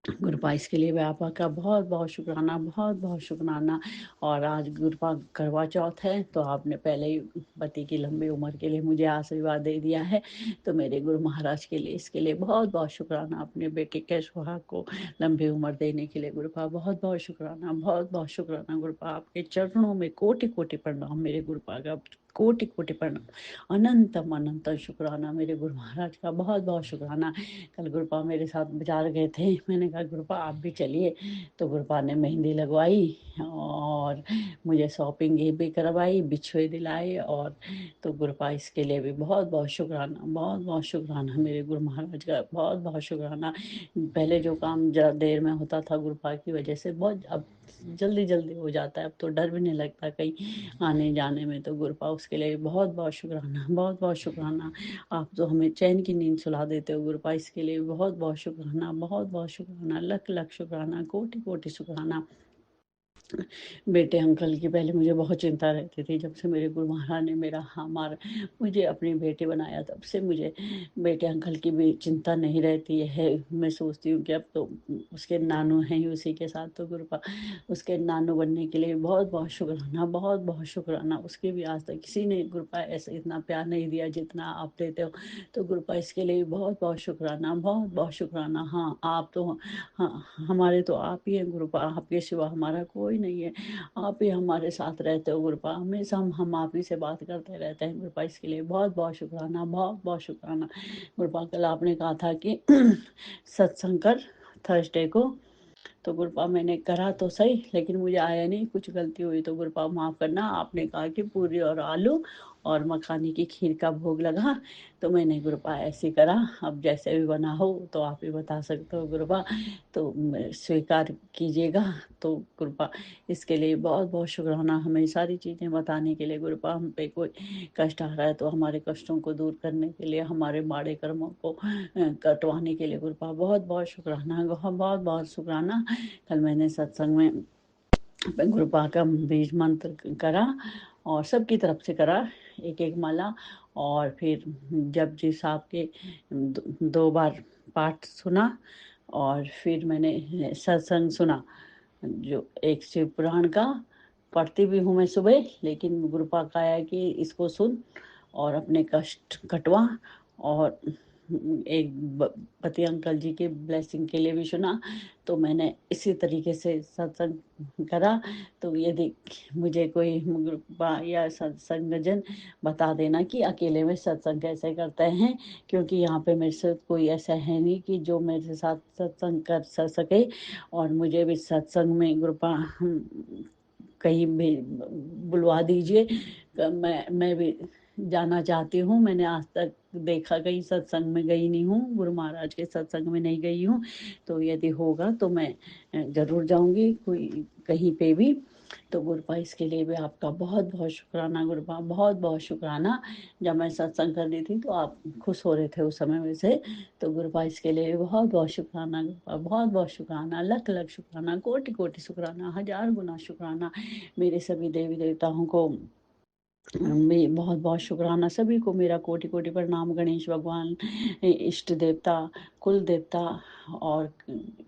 गुरुपा इसके लिए भी आपका बहुत बहुत शुक्राना, बहुत बहुत शुक्राना। और आज गुरुपा करवा चौथ है, तो आपने पहले ही पति की लंबी उम्र के लिए मुझे आशीर्वाद दे दिया है, तो मेरे गुरु महाराज के लिए इसके लिए बहुत बहुत शुक्राना। अपने बेटे के सुहाग को लंबी उम्र देने के लिए गुरुपा बहुत बहुत शुक्राना, बहुत बहुत शुक्राना। गुरुपा आपके चरणों में कोटि कोटि प्रणाम मेरे गुरुपा का, कोटि कोटि प्रणाम, अनंतम अनंतम शुक्राना मेरे गुरु महाराज का, बहुत बहुत शुक्राना। कल गुरुपा मेरे साथ बाजार गए थे, मैंने कहा गुरुपा आप भी चलिए, तो गुरुपा ने मेहंदी लगवाई और मुझे शॉपिंग भी करवाई, बिछुए दिलाए। और तो गुरुपा इसके लिए भी बहुत बहुत शुक्राना, बहुत बहुत शुक्राना मेरे गुरु महाराज का, बहुत बहुत शुक्राना। पहले जो काम जरा देर में होता था गुरुपा की वजह से, बहुत अब जल्दी जल्दी हो जाता है, अब तो डर भी नहीं लगता कहीं आने जाने में। तो गुरुपा उसके लिए बहुत बहुत शुक्राना, बहुत बहुत शुक्राना। आप तो हमें चैन की नींद सुला देते हो गुरुपा, इसके लिए बहुत बहुत शुक्राना, बहुत बहुत शुक्राना, लख लख शुक्राना, कोटि कोटि शुक्राना। बेटे अंकल की पहले मुझे बहुत चिंता रहती थी, जब से मेरे गुरु महाराज ने मेरा हमारा मुझे अपनी बेटी बनाया, तब से मुझे बेटे अंकल की भी चिंता नहीं रहती है। मैं सोचती हूँ कि अब तो उसके नानू हैं ही उसी के साथ, तो गुरुपा उसके नानू बनने के लिए बहुत बहुत शुक्राना, बहुत बहुत शुक्राना। उसके भी आज तक किसी ने गुरुपा ऐसे इतना प्यार नहीं दिया जितना आप देते हो, तो गुरुपा इसके लिए बहुत बहुत शुक्राना, बहुत बहुत शुक्राना। हाँ आप तो, हाँ हमारे तो आप ही हैं गुरुपा, आपके सिवा हमारा कोई नहीं है, आप ही हमारे साथ रहते हो गुरुपा, हमेशा हम आप ही से बात करते रहते हैं गुरुपा, इसके लिए बहुत बहुत शुक्राना, बहुत बहुत शुक्राना। गुरुपा कल आपने कहा था कि सत्संग कर थर्सडे को, तो गुरुपा मैंने करा तो सही, लेकिन मुझे आया नहीं, कुछ गलती हुई तो गुरुपा माफ़ करना। आपने कहा कि पूरी और आलू और मखानी की खीर का भोग लगा, तो मैंने गुरुपा ऐसे करा। अब जैसे भी बना हो तो आप ही बता सकते हो गुरुपा, तो स्वीकार कीजिएगा। तो गुरुपा इसके लिए बहुत बहुत शुक्राना, हमें सारी चीज़ें बताने के लिए गुरुपा। हम पे कोई कष्ट आ रहा है तो हमारे कष्टों को दूर करने के लिए, हमारे माड़े कर्मों को कटवाने के लिए गुरुपा बहुत बहुत शुक्राना, बहुत बहुत शुक्राना। कल मैंने सत्संग में गुरुपा का बीज मंत्र करा और सबकी तरफ से करा, एक एक माला। और फिर जपजी साहब के दो बार पाठ सुना, और फिर मैंने सत्संग सुना जो एक शिव पुराण का, पढ़ती भी हूँ मैं सुबह, लेकिन गुरुपा का है कि इसको सुन और अपने कष्ट कटवा। और एक पति अंकल जी के ब्लेसिंग के लिए भी सुना, तो मैंने इसी तरीके से सत्संग करा। तो यदि मुझे कोई गुरुपा या सत्संगजन बता देना कि अकेले में सत्संग कैसे करते हैं, क्योंकि यहाँ पे मेरे साथ कोई ऐसा है नहीं कि जो मेरे साथ सत्संग कर सके। और मुझे भी सत्संग में गुरुपा कहीं भी बुलवा दीजिए, मैं भी जाना चाहती हूँ। मैंने आज तक देखा कहीं सत्संग में गई नहीं हूँ, गुरु महाराज के सत्संग में नहीं गई हूँ, तो यदि होगा तो मैं ज़रूर जाऊँगी कोई कहीं पे भी। तो गुरुपा इसके लिए भी आपका बहुत बहुत शुक्राना गुरुपा, बहुत बहुत शुक्राना। जब मैं सत्संग कर रही थी तो आप खुश हो रहे थे उस समय में से, तो गुरुपा इसके लिए बहुत बहुत शुक्राना गुरुपा, बहुत बहुत शुक्राना, लख लख शुक्राना, कोटि कोटि शुक्राना, हजार गुना शुक्राना। मेरे सभी देवी देवताओं को मैं बहुत बहुत शुक्राना, सभी को मेरा कोटि कोटि प्रणाम। गणेश भगवान, इष्ट देवता, कुल देवता और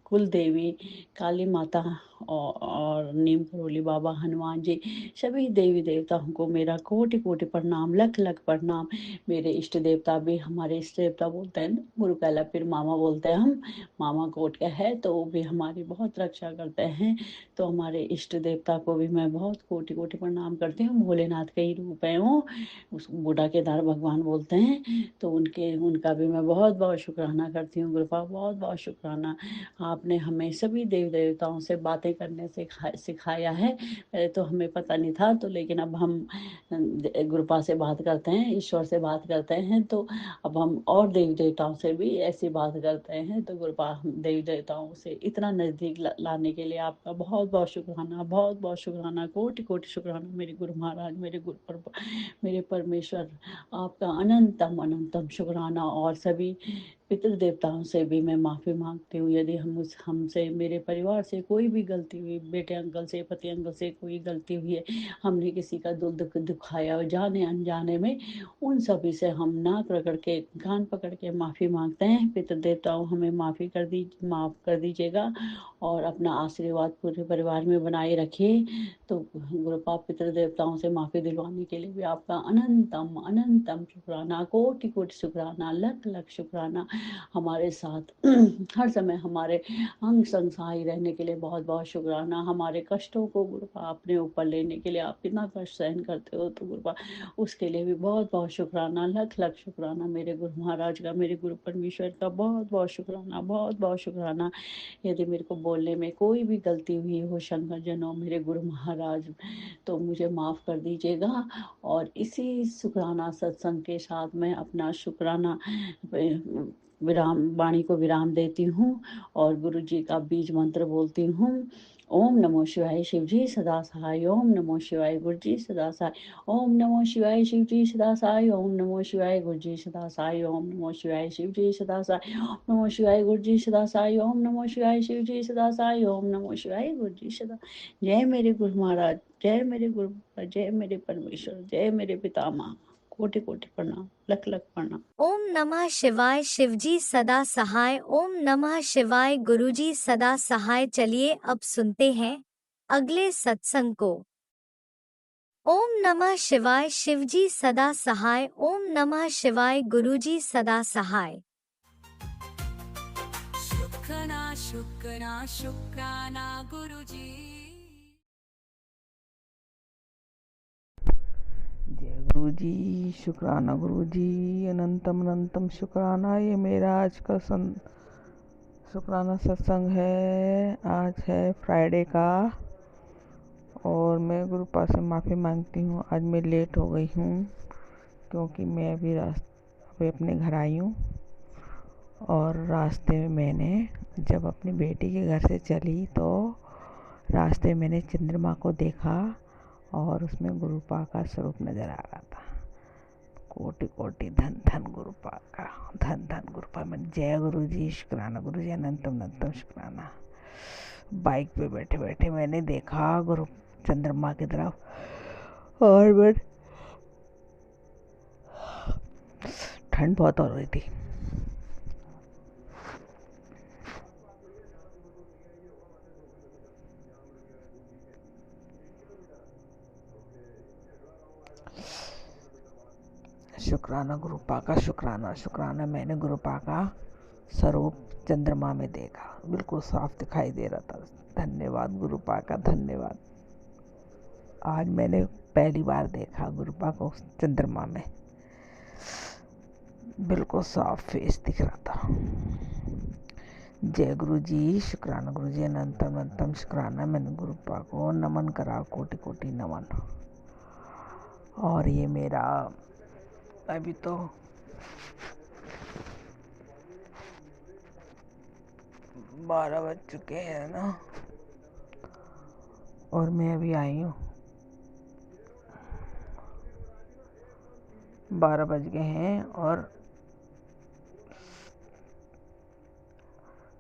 कुल देवी, काली माता और नीम करोली बाबा, हनुमान जी, सभी देवी देवताओं को मेरा कोटि कोटि प्रणाम, लख लख प्रणाम। मेरे इष्ट देवता भी, हमारे इष्ट देवता बोलते हैं गुरु कहला फिर मामा बोलते हैं हम, मामा कोट का है, तो वो भी हमारी बहुत रक्षा करते हैं। तो हमारे इष्ट देवता को भी मैं बहुत कोटि कोटि प्रणाम करती हूँ। भोलेनाथ के ही रूप है वो, उस बूढ़ा केदार भगवान बोलते हैं, तो उनका भी मैं बहुत बहुत शुक्राना करती हूँ गुरुपा, बहुत बहुत शुक्राना। आपने हमें सभी देव देवताओं से बातें करने से सिखाया है। पहले तो हमें पता नहीं था, तो लेकिन अब हम गुरुपा से बात करते हैं, ईश्वर से बात करते हैं, तो अब हम और देवी देवताओं से भी ऐसी बात करते हैं। तो गुरुपा देवी देवताओं से इतना नज़दीक लाने के लिए आपका बहुत बहुत शुक्राना, बहुत बहुत शुक्राना, कोटि कोटि शुक्राना मेरे गुरु महाराज, मेरे परमेश्वर, आपका अनंतम अनंतम शुक्राना। और सभी पितृ देवताओं से भी मैं माफ़ी मांगती हूँ यदि हमसे मेरे परिवार से कोई भी गलती हुई, बेटे अंकल से, पति अंकल से कोई गलती हुई है, हमने किसी का दुख दुखाया जाने अनजाने में, उन सभी से हम नाक रगड़ के कान पकड़ के माफ़ी मांगते हैं। पितृ देवताओं हमें माफ़ कर दीजिएगा और अपना आशीर्वाद पूरे परिवार में बनाए रखिए। तो गुरुपाप पितृ देवताओं से माफ़ी दिलवाने के लिए भी आपका अनंतम अनंतम शुक्राना, कोटि कोटि शुक्राना, लख लख शुक्राना। हमारे साथ हर समय हमारे अंग संग सहाय रहने के लिए बहुत बहुत शुक्राना। हमारे कष्टों को गुरुपा अपने ऊपर लेने के लिए, आप कितना कष्ट सहन करते हो तो गुरुपा उसके लिए भी बहुत बहुत शुक्राना, लख लख शुक्राना। मेरे गुरु महाराज का, मेरे गुरु परमेश्वर का बहुत बहुत शुक्राना, बहुत बहुत शुक्राना। यदि मेरे को बोलने में कोई भी गलती हुई हो शंकर जनों, मेरे गुरु महाराज, तो मुझे माफ़ कर दीजिएगा। और इसी शुक्राना सत्संग के साथ मैं अपना शुक्राना विराम वाणी को विराम देती हूँ और गुरु जी का बीज मंत्र बोलती हूँ। ओम नमो शिवाय शिव जी सदा सहाय, ओम नमो शिवाय गुरु जी सदा सहाय, ओम नमो शिवाय शिव जी सदा सहाय, ओम नमो शिवाय गुरु जी सदा सहाय, ओम नमो शिवाय शिव जी सदा सहाय, ओम नमो शिवाय गुरु जी सदा सहाय, ओम नमो शिवाय शिव जी सदा सहाय, ओम नमो शिवाय गुरु जी सदा। जय मेरे गुरु महाराज, जय मेरे गुरु, जय मेरे परमेश्वर, जय मेरे पितामह। कोटि कोटि प्रणाम, लख लख प्रणाम। ओम नमः शिवाय शिवजी सदा सहाय, ओम नमः शिवाय गुरुजी सदा सहाय। चलिए अब सुनते हैं अगले सत्संग को। ओम नमः शिवाय शिवजी सदा सहाय, ओम नमः शिवाय गुरुजी सदा सहाय। शुक्राना शुक्राना शुक्राना गुरुजी। जय गुरु जी, शुक्राना गुरु जी, अनंतम अनंतम शुक्राना। ये मेरा आज का शुक्राना सत्संग है। आज है फ्राइडे का और मैं गुरुपा से माफ़ी मांगती हूँ। आज मैं लेट हो गई हूँ क्योंकि मैं अभी अपने घर आई हूँ और रास्ते में मैंने जब अपनी बेटी के घर से चली तो रास्ते में मैंने चंद्रमा को देखा और उसमें गुरुपा का स्वरूप नज़र आ रहा था। कोटि कोटि धन धन गुरुपा का, धन धन गुरुपा। मैं जय गुरु जी, शुक्राना गुरु जी, अनंतम अनंतम शुक्राना। बाइक पे बैठे बैठे मैंने देखा गुरु चंद्रमा की तरफ और मैं ठंड बहुत हो रही थी। शुक्राना गुरुपा का, शुक्राना शुक्राना। मैंने गुरुपा का स्वरूप चंद्रमा में देखा, बिल्कुल साफ दिखाई दे रहा था। धन्यवाद गुरुपा का, धन्यवाद। आज मैंने पहली बार देखा गुरुपा को चंद्रमा में, बिल्कुल साफ फेस दिख रहा था। जय गुरु जी, शुक्राना गुरु जी, अनंतम अनंतम शुक्राना। मैंने गुरुपा को नमन करा, कोटि कोटि नमन। और ये मेरा अभी तो 12 बज चुके हैं ना, और मैं अभी आई हूँ, 12 बज गए हैं और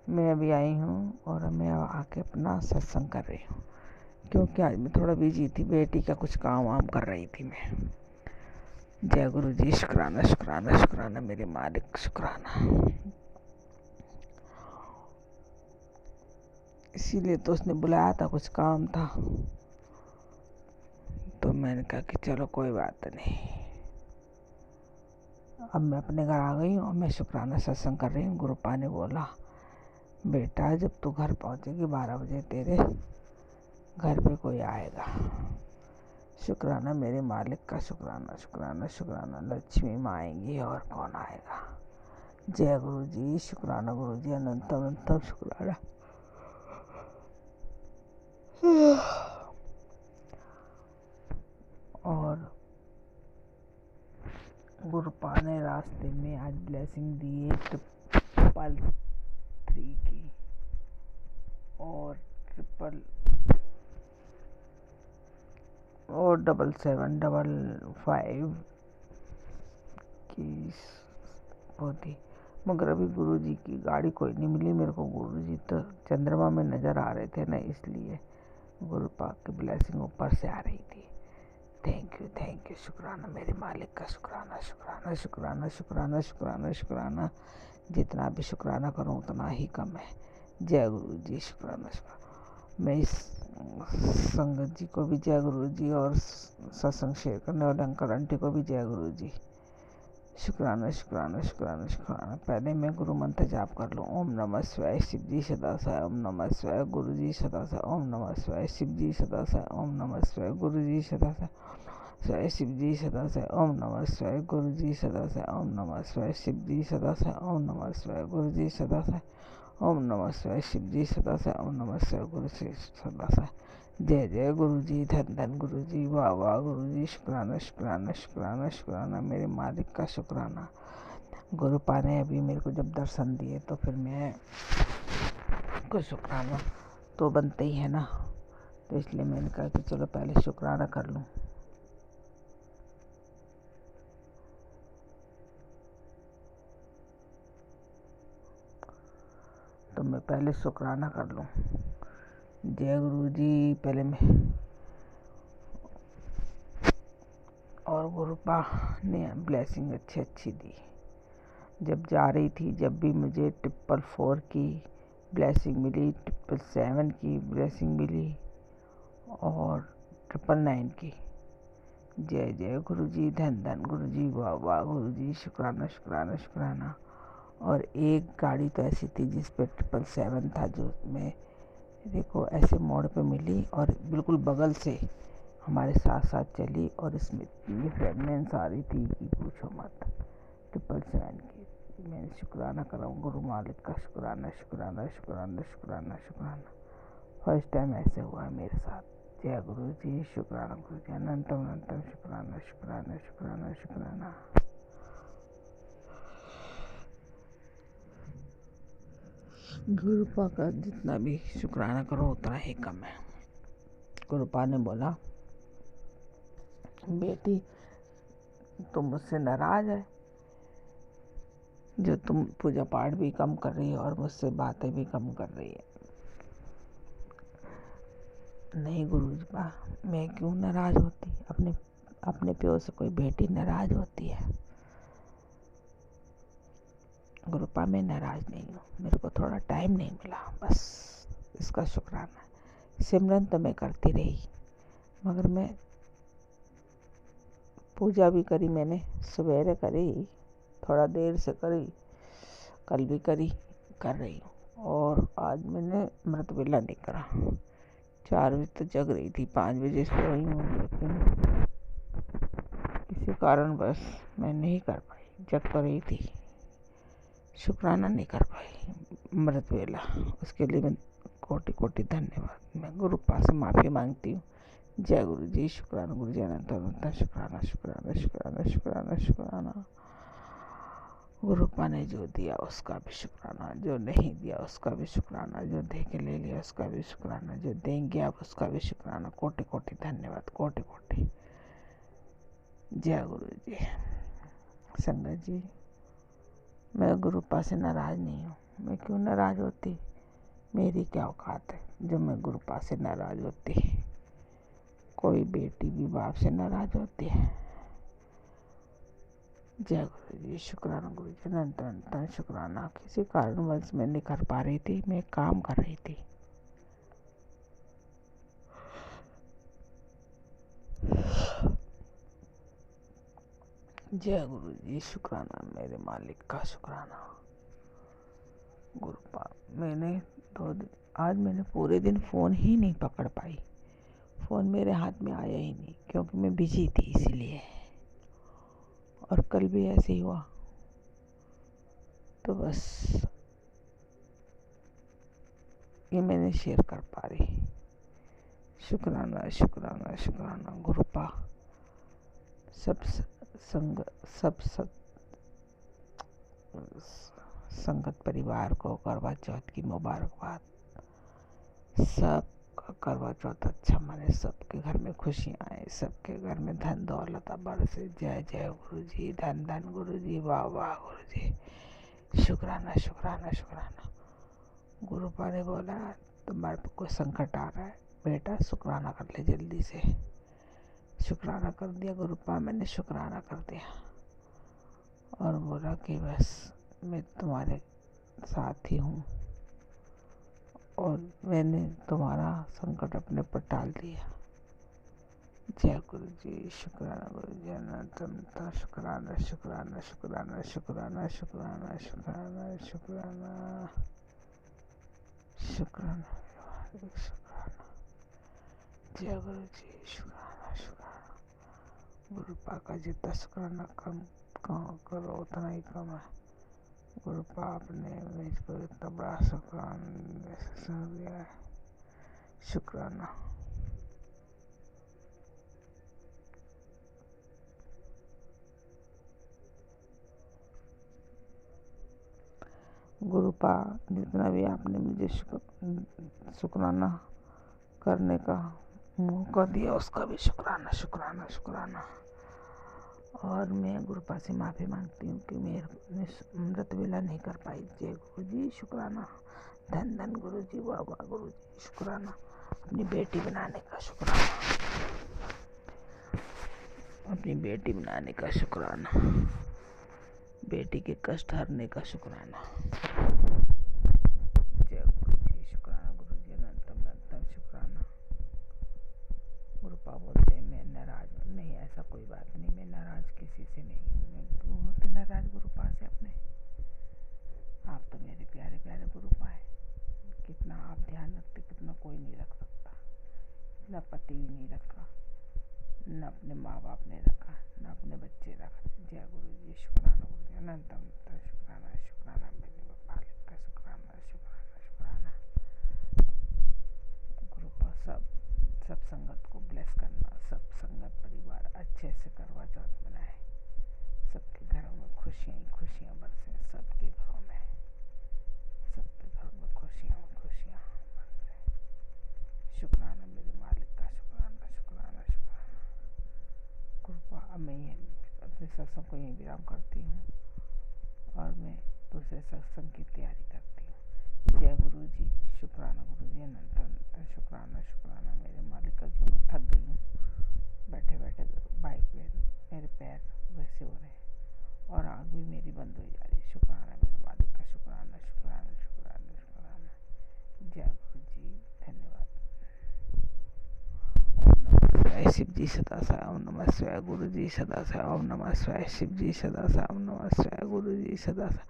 मैं अभी आई हूँ और मैं आके अपना सत्संग कर रही हूँ क्योंकि आज मैं थोड़ा बिजी थी, बेटी का कुछ काम वाम कर रही थी मैं। जय गुरु जी, शुक्राना शुक्राना शुक्राना मेरे मालिक, शुक्राना। इसीलिए तो उसने बुलाया था, कुछ काम था, तो मैंने कहा कि चलो कोई बात नहीं। अब मैं अपने घर आ गई हूँ और मैं शुक्राना सत्संग कर रही हूँ। गुरुपा ने बोला बेटा जब तू घर पहुँचेगी 12 बजे तेरे घर पे कोई आएगा। शुक्राना मेरे मालिक का, शुक्राना शुक्राना शुक्राना। लक्ष्मी माँ आएंगी और कौन आएगा। जय गुरु जी, शुक्राना गुरु जी, अनंतम अनंतम शुक्राना। और गुरुपा ने रास्ते में आज ब्लेसिंग दी है 333 की और 7755 की होती। मगर अभी गुरुजी की गाड़ी कोई नहीं मिली मेरे को। गुरुजी तो चंद्रमा में नज़र आ रहे थे ना, इसलिए गुरु पाक की ब्लेसिंग ऊपर से आ रही थी। थैंक यू, शुक्राना मेरे मालिक का, शुक्राना शुक्राना शुक्राना शुक्राना शुक्राना शुक्राना। जितना भी शुक्राना करूँ उतना ही कम है। जय गुरु जी, शुक्राना शुक्राना। मैं इस संगत जी को भी जय गुरु जी, और सत्संग शेयर करने वाले अंकल आंटी को भी जय गुरु जी। शुक्राना शुक्राना शुक्राना शुक्राना। पहले मैं गुरु मंत्र जाप कर लूँ। ओम नमः शिवाय, शिव जी सदा साय। ओम नमः शिवाय, गुरु जी सदा साय। ओम नमः शिवाय, शिव जी सदा साय। ओम नमः शिवाय, गुरु जी सदा साय। शिवाय शिव जी सदा साय। ओम नमः शिवाय, गुरु जी सदा साय। ओम नमः शिवाय, शिव जी सदा साय। ओम नमः शिवाय, गुरु जी सदा साय। ओम नमः शिवाय, शिव जी सदा साय। ओम नमः शिवाय, गुरु जी सदा साय। जय जय गुरु जी, धन धन गुरु जी, वाह वाह गुरु जी। शुक्राना शुक्राना शुक्राना शुक्राना मेरे मालिक का, शुक्राना। गुरु पा ने अभी मेरे को जब दर्शन दिए तो फिर मैं को शुक्राना तो बनते ही है ना, तो इसलिए मैंने कहा कि चलो पहले शुक्राना कर लूँ। तो मैं पहले शुक्राना कर लूँ। जय गुरु जी। पहले मैं और गुरु पा ने ब्लेसिंग अच्छी दी। जब जा रही थी, जब भी मुझे 444 की ब्लेसिंग मिली, 777 की ब्लेसिंग मिली और 999 की। जय जय गुरु जी, धन धन गुरु जी, वाह वाह गुरु जी। शुक्राना शुक्राना शुक्राना। और एक गाड़ी तो ऐसी थी जिस पे 777 था, जो मेरे को ऐसे मोड़ पे मिली और बिल्कुल बगल से हमारे साथ साथ चली, और इसमें इतनी फ्रेगनेंस आ रही थी कि पूछो मत। 777 की मैंने शुक्राना करा गुरु मालिक का, शुक्राना शुक्राना शुक्राना शुक्राना शुक्राना। फर्स्ट टाइम ऐसे हुआ है मेरे साथ। जय गुरु जी, शुक्राना गुरु जी, अनंतम अनंतम शुक्राना शुक्राना शुक्राना शुक्राना। गुरु पा का जितना भी शुक्राना करो उतना ही कम है। गुरु पा ने बोला, बेटी तुम मुझसे नाराज है, जो तुम पूजा पाठ भी कम कर रही है और मुझसे बातें भी कम कर रही है। नहीं गुरुजी पा, मैं क्यों नाराज होती? अपने प्यो से कोई बेटी नाराज होती है? गुरु पा मैं नाराज नहीं हूँ, मेरे को थोड़ा टाइम नहीं मिला, बस इसका शुक्राना है। सिमरन तो मैं करती रही, मगर मैं पूजा भी करी, मैंने सवेरे करी, थोड़ा देर से करी, कल भी करी, कर रही हूँ। और आज मैंने अमृत वेला नहीं करा। 4 बजे तो जग रही थी, 5 बजे सोई हूँ, लेकिन किसी कारण बस मैं नहीं कर पाई। जग तो रही थी, शुक्राना नहीं कर पाई अमृत वेला। उसके लिए मैं कोटि कोटि धन्यवाद। मैं गुरु पा से माफ़ी मांगती हूँ। जय गुरु जी, शुक्राना गुरु जी, अनंत अनंत शुक्राना शुक्राना शुक्राना शुक्राना शुक्राना। गुरु पा ने जो दिया उसका भी शुक्राना, जो नहीं दिया उसका भी शुक्राना, जो दे के ले लिया उसका भी शुक्राना, जो देंगे आप उसका भी शुक्राना। कोटि कोटि धन्यवाद, कोटि कोटि। जय गुरु जी। संगत जी, मैं गुरु पा से नाराज नहीं हूँ। मैं क्यों नाराज होती? मेरी क्या औकात है जो मैं गुरु पा से नाराज होती? कोई बेटी भी बाप से नाराज होती है? जय गुरु जी, शुक्राना गुरु जी, अनंत अनंत शुक्राना। किसी कारणवश मैं नहीं कर पा रही थी, मैं काम कर रही थी। जय गुरु जी, शुक्राना मेरे मालिक का, शुक्राना। गुरु पा आज मैंने पूरे दिन फ़ोन ही नहीं पकड़ पाई। फ़ोन मेरे हाथ में आया ही नहीं, क्योंकि मैं बिजी थी इसीलिए। और कल भी ऐसे ही हुआ, तो बस ये मैंने शेयर कर पा रही। शुक्राना शुक्राना शुक्राना गुरु पा। सब संगत परिवार को करवा चौथ की मुबारकबाद। सबका करवा चौथ अच्छा मने, सबके घर में खुशियाँ आए, सबके घर में धन दौलत बरसे। जय जय गुरु जी, धन धन गुरु जी, वाह वाह गुरु जी। शुक्राना शुक्राना शुक्राना। गुरुपा ने बोला तुम्हारे पे कोई संकट आ रहा है बेटा, शुक्राना कर ले जल्दी से। शुक्राना कर दिया गुरुपा, मैंने शुक्राना कर दिया और बोला कि बस मैं तुम्हारे साथ ही हूँ और मैंने तुम्हारा संकट अपने पर टाल दिया। जय गुरु जी, शुक्राना गुरु जी, अनंत शुक्राना शुक्राना शुक्राना शुक्राना शुक्राना शुक्राना शुक्राना शुक्राना शुक्राना। जय गुरु जी, शुक्राना शुक्राना। गुरुपा का जितना शुक्राना कम करो उतना ही कम है। गुरुपा आपने मुझको इतना बड़ा शुक्राना दिया है। शुक्राना। गुरुपा जितना भी आपने मुझे शुक्राना करने का मौका दिया उसका भी शुक्राना शुक्राना शुक्राना। और मैं गुरुपा से माफ़ी मांगती हूँ कि मैं अमृत वेला नहीं कर पाई। जय गुरु जी, शुक्राना। धन धन गुरु जी, वाह वाह गुरु जी, शुक्राना। अपनी बेटी बनाने का शुक्राना, अपनी बेटी बनाने का शुक्राना, बेटी के कष्ट हरने का शुक्राना। जय गुरु जी, शुक्राना गुरु जी, अनंतम अनंतम शुक्राना। गुरुपा बोलते हैं मैं नाराज हूँ। नहीं, ऐसा कोई बात नहीं, मैं नाराज किसी से नहीं हूँ। मैं क्यों होती नाराज गुरुपा से अपने? आप तो मेरे प्यारे प्यारे गुरुपा है। कितना आप ध्यान रखते, कितना कोई नहीं रख सकता। इतना पति भी नहीं रखा, न अपने माँ बाप ने रखा, न अपने बच्चे रखा। जय गुरु जी, शुक्राना गुरु जी, अनंतम शुक्राना शुक्राना। मेरे मालिक का शुक्राना शुक्राना शुक्राना। गुरुपा सब संगत को ब्लेस करना, सब संगत परिवार अच्छे से करवा चौथ मनाए, सबके घरों में खुशियाँ ही खुशियाँ बरसे, सबके घरों में, सबके घरों में खुशियाँ खुशियाँ बरसे। शुक्राना मेरे मालिक का शुक्राना शुक्राना शुक्राना। गुरुपा अब मैं अपने सत्संग को यहीं विराम करती हूँ और मैं दूसरे सत्संग की तैयारी करती हूँ। जय गुरु जी, शुक्राना गुरु जी, अनंत अनंत शुक्राना शुक्राना। मेरे मालिक का क्यों थक गई हूँ बैठे बैठे बाइक पे, मेरे पैर वैसे हो रहे हैं और आँख भी मेरी बंद हो जा रही है। शुक्राना मेरे मालिक का शुक्राना शुक्राना शुक्राना शुक्राना। जय गुरु जी, धन्यवाद। ओम नमः शिवाय शिव जी सदा साई। ओम नमः शिवाय गुरु जी सदा साई। ओम नमः शिवाय शिव जी सदा साई। ओम नमः शिवाय गुरु जी सदा साई।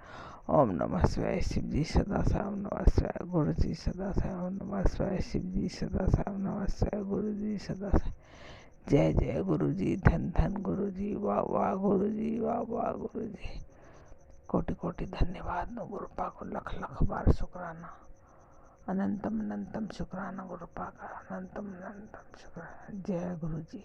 ओम नमः शिवाय शिव जी सदा साई। ओम नमः शिवाय गुरु जी सदा साई। ओम नमः शिवाय शिव जी सदा साई। ओम नमः शिवाय गुरु जी सदा साई। जय जय गुरु जी, धन धन गुरु जी, वाह वाह गुरु जी, वाह वाह गुरु जी। कोटि कोटि धन्यवाद। गुरुपा को लख लख बार शुक्राना, अनंतम अनंतम शुक्राना गुरुपा का, अनंतम अनंतम शुक्राना। जय गुरु जी।